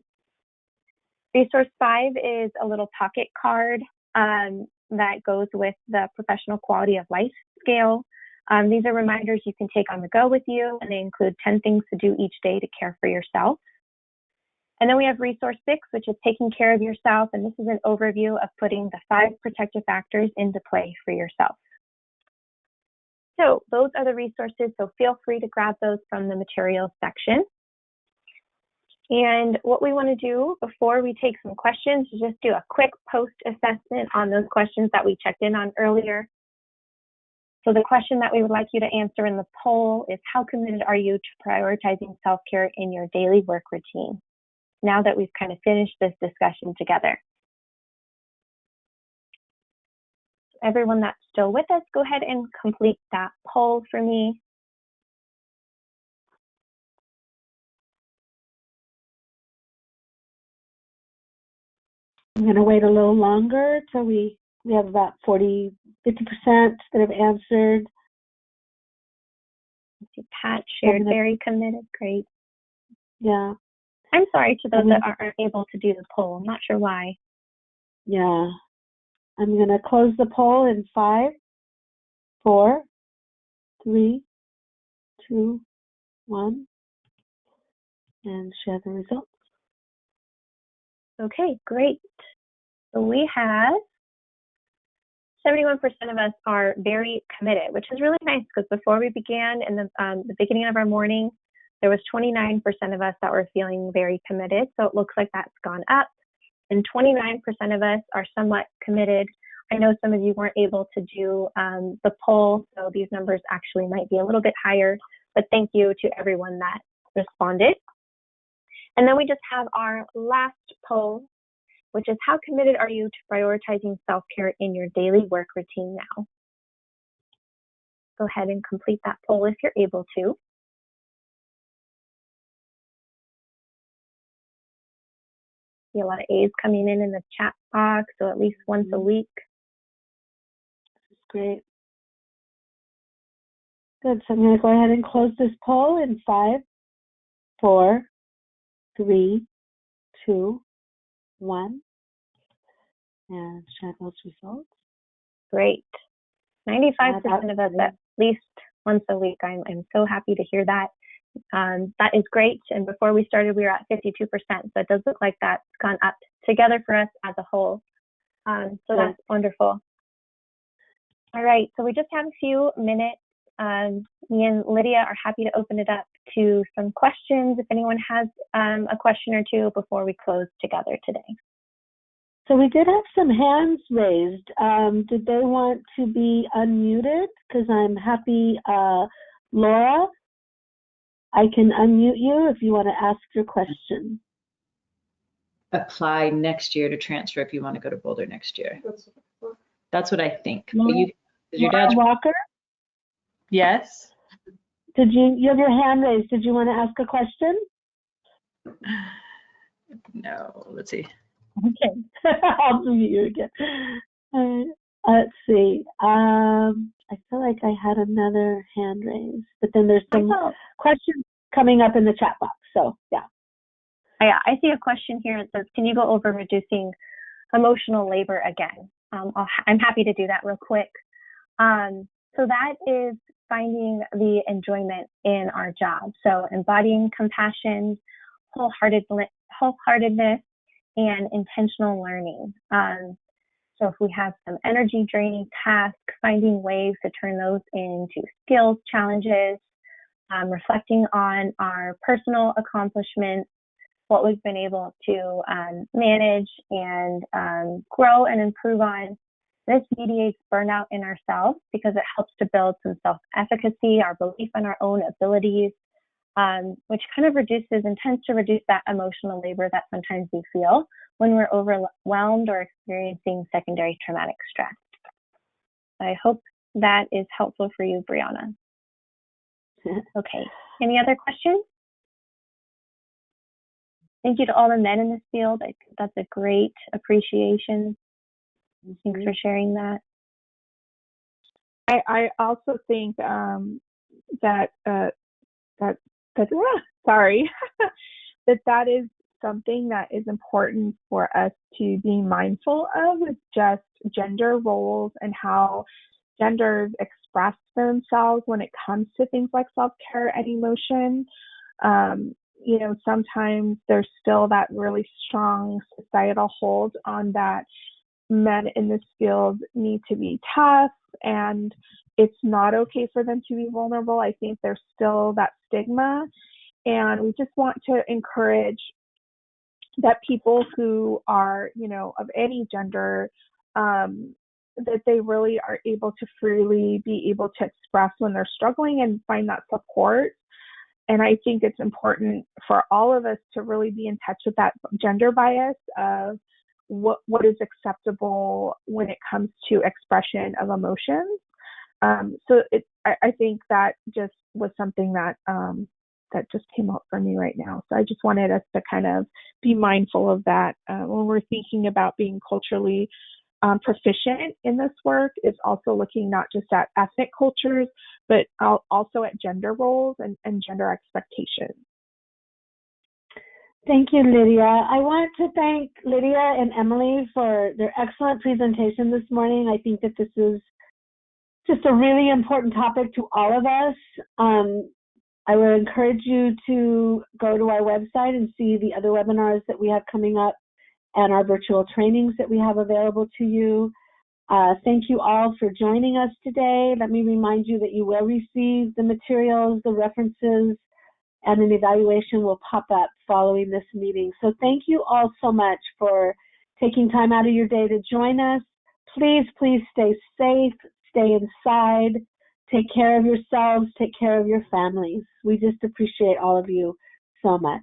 Resource 5 is a little pocket card that goes with the professional quality of life scale. These are reminders you can take on the go with you, and they include 10 things to do each day to care for yourself. And then we have resource 6, which is taking care of yourself. And this is an overview of putting the 5 protective factors into play for yourself. So those are the resources. So feel free to grab those from the materials section. And what we want to do before we take some questions is just do a quick post assessment on those questions that we checked in on earlier. So the question that we would like you to answer in the poll is, how committed are you to prioritizing self-care in your daily work routine? Now that we've kind of finished this discussion together. Everyone that's still with us, go ahead and complete that poll for me. I'm going to wait a little longer till we have about 50% that have answered. Pat shared very committed. Great. Yeah. I'm sorry to those that aren't able to do the poll. I'm not sure why. Yeah. I'm going to close the poll in 5, 4, 3, 2, 1, and share the results. Okay, great. So we have 71% of us are very committed, which is really nice because before we began in the beginning of our morning, there was 29% of us that were feeling very committed. So it looks like that's gone up. And 29% of us are somewhat committed. I know some of you weren't able to do the poll, so these numbers actually might be a little bit higher. But thank you to everyone that responded. And then we just have our last poll, which is, how committed are you to prioritizing self-care in your daily work routine now? Go ahead and complete that poll if you're able to. See a lot of A's coming in the chat box, so at least once a week. That's great. Good. So I'm going to go ahead and close this poll in 5, 4, 3, 2, 1, and share those results. Great. 95% of us at least once a week. I'm so happy to hear that. That is great. And before we started, we were at 52%. So it does look like that's gone up together for us as a whole. So that's wonderful. All right. So we just have a few minutes. Me and Lydia are happy to open it up to some questions if anyone has a question or two before we close together today. So we did have some hands raised. Did they want to be unmuted? Because I'm happy, Laura, I can unmute you if you want to ask your question. Apply next year to transfer if you want to go to Boulder next year. That's what I think. Laura, Your dad's Walker? Yes. You have your hand raised. Did you want to ask a question? No, let's see. Okay, I'll mute you again. Let's see. I feel like I had another hand raised, but then there's some questions coming up in the chat box. So yeah. Yeah, I see a question here that says, can you go over reducing emotional labor again? I'm happy to do that real quick. So that is finding the enjoyment in our job. So embodying compassion, wholeheartedness, and intentional learning. So if we have some energy draining tasks, finding ways to turn those into skills challenges, reflecting on our personal accomplishments, what we've been able to manage and grow and improve on. This mediates burnout in ourselves because it helps to build some self-efficacy, our belief in our own abilities, which kind of reduces and tends to reduce that emotional labor that sometimes we feel when we're overwhelmed or experiencing secondary traumatic stress. I hope that is helpful for you, Brianna. Okay, any other questions? Thank you to all the men in this field. I think that's a great appreciation. Thanks for sharing that. I also think that is something that is important for us to be mindful of, is just gender roles and how genders express themselves when it comes to things like self-care and emotion. Sometimes there's still that really strong societal hold on that men in this field need to be tough and it's not okay for them to be vulnerable. I think there's still that stigma, and we just want to encourage that people who are, of any gender, that they really are able to freely be able to express when they're struggling and find that support. And I think it's important for all of us to really be in touch with that gender bias of what is acceptable when it comes to expression of emotions. I think that just was something that just came up for me right now. So I just wanted us to kind of be mindful of that when we're thinking about being culturally proficient in this work. Is also looking not just at ethnic cultures, but also at gender roles and gender expectations. Thank you, Lydia. I want to thank Lydia and Emily for their excellent presentation this morning. I think that this is just a really important topic to all of us. I would encourage you to go to our website and see the other webinars that we have coming up and our virtual trainings that we have available to you. Thank you all for joining us today. Let me remind you that you will receive the materials, the references, and an evaluation will pop up following this meeting. So thank you all so much for taking time out of your day to join us. Please, please stay safe, stay inside, take care of yourselves, take care of your families. We just appreciate all of you so much.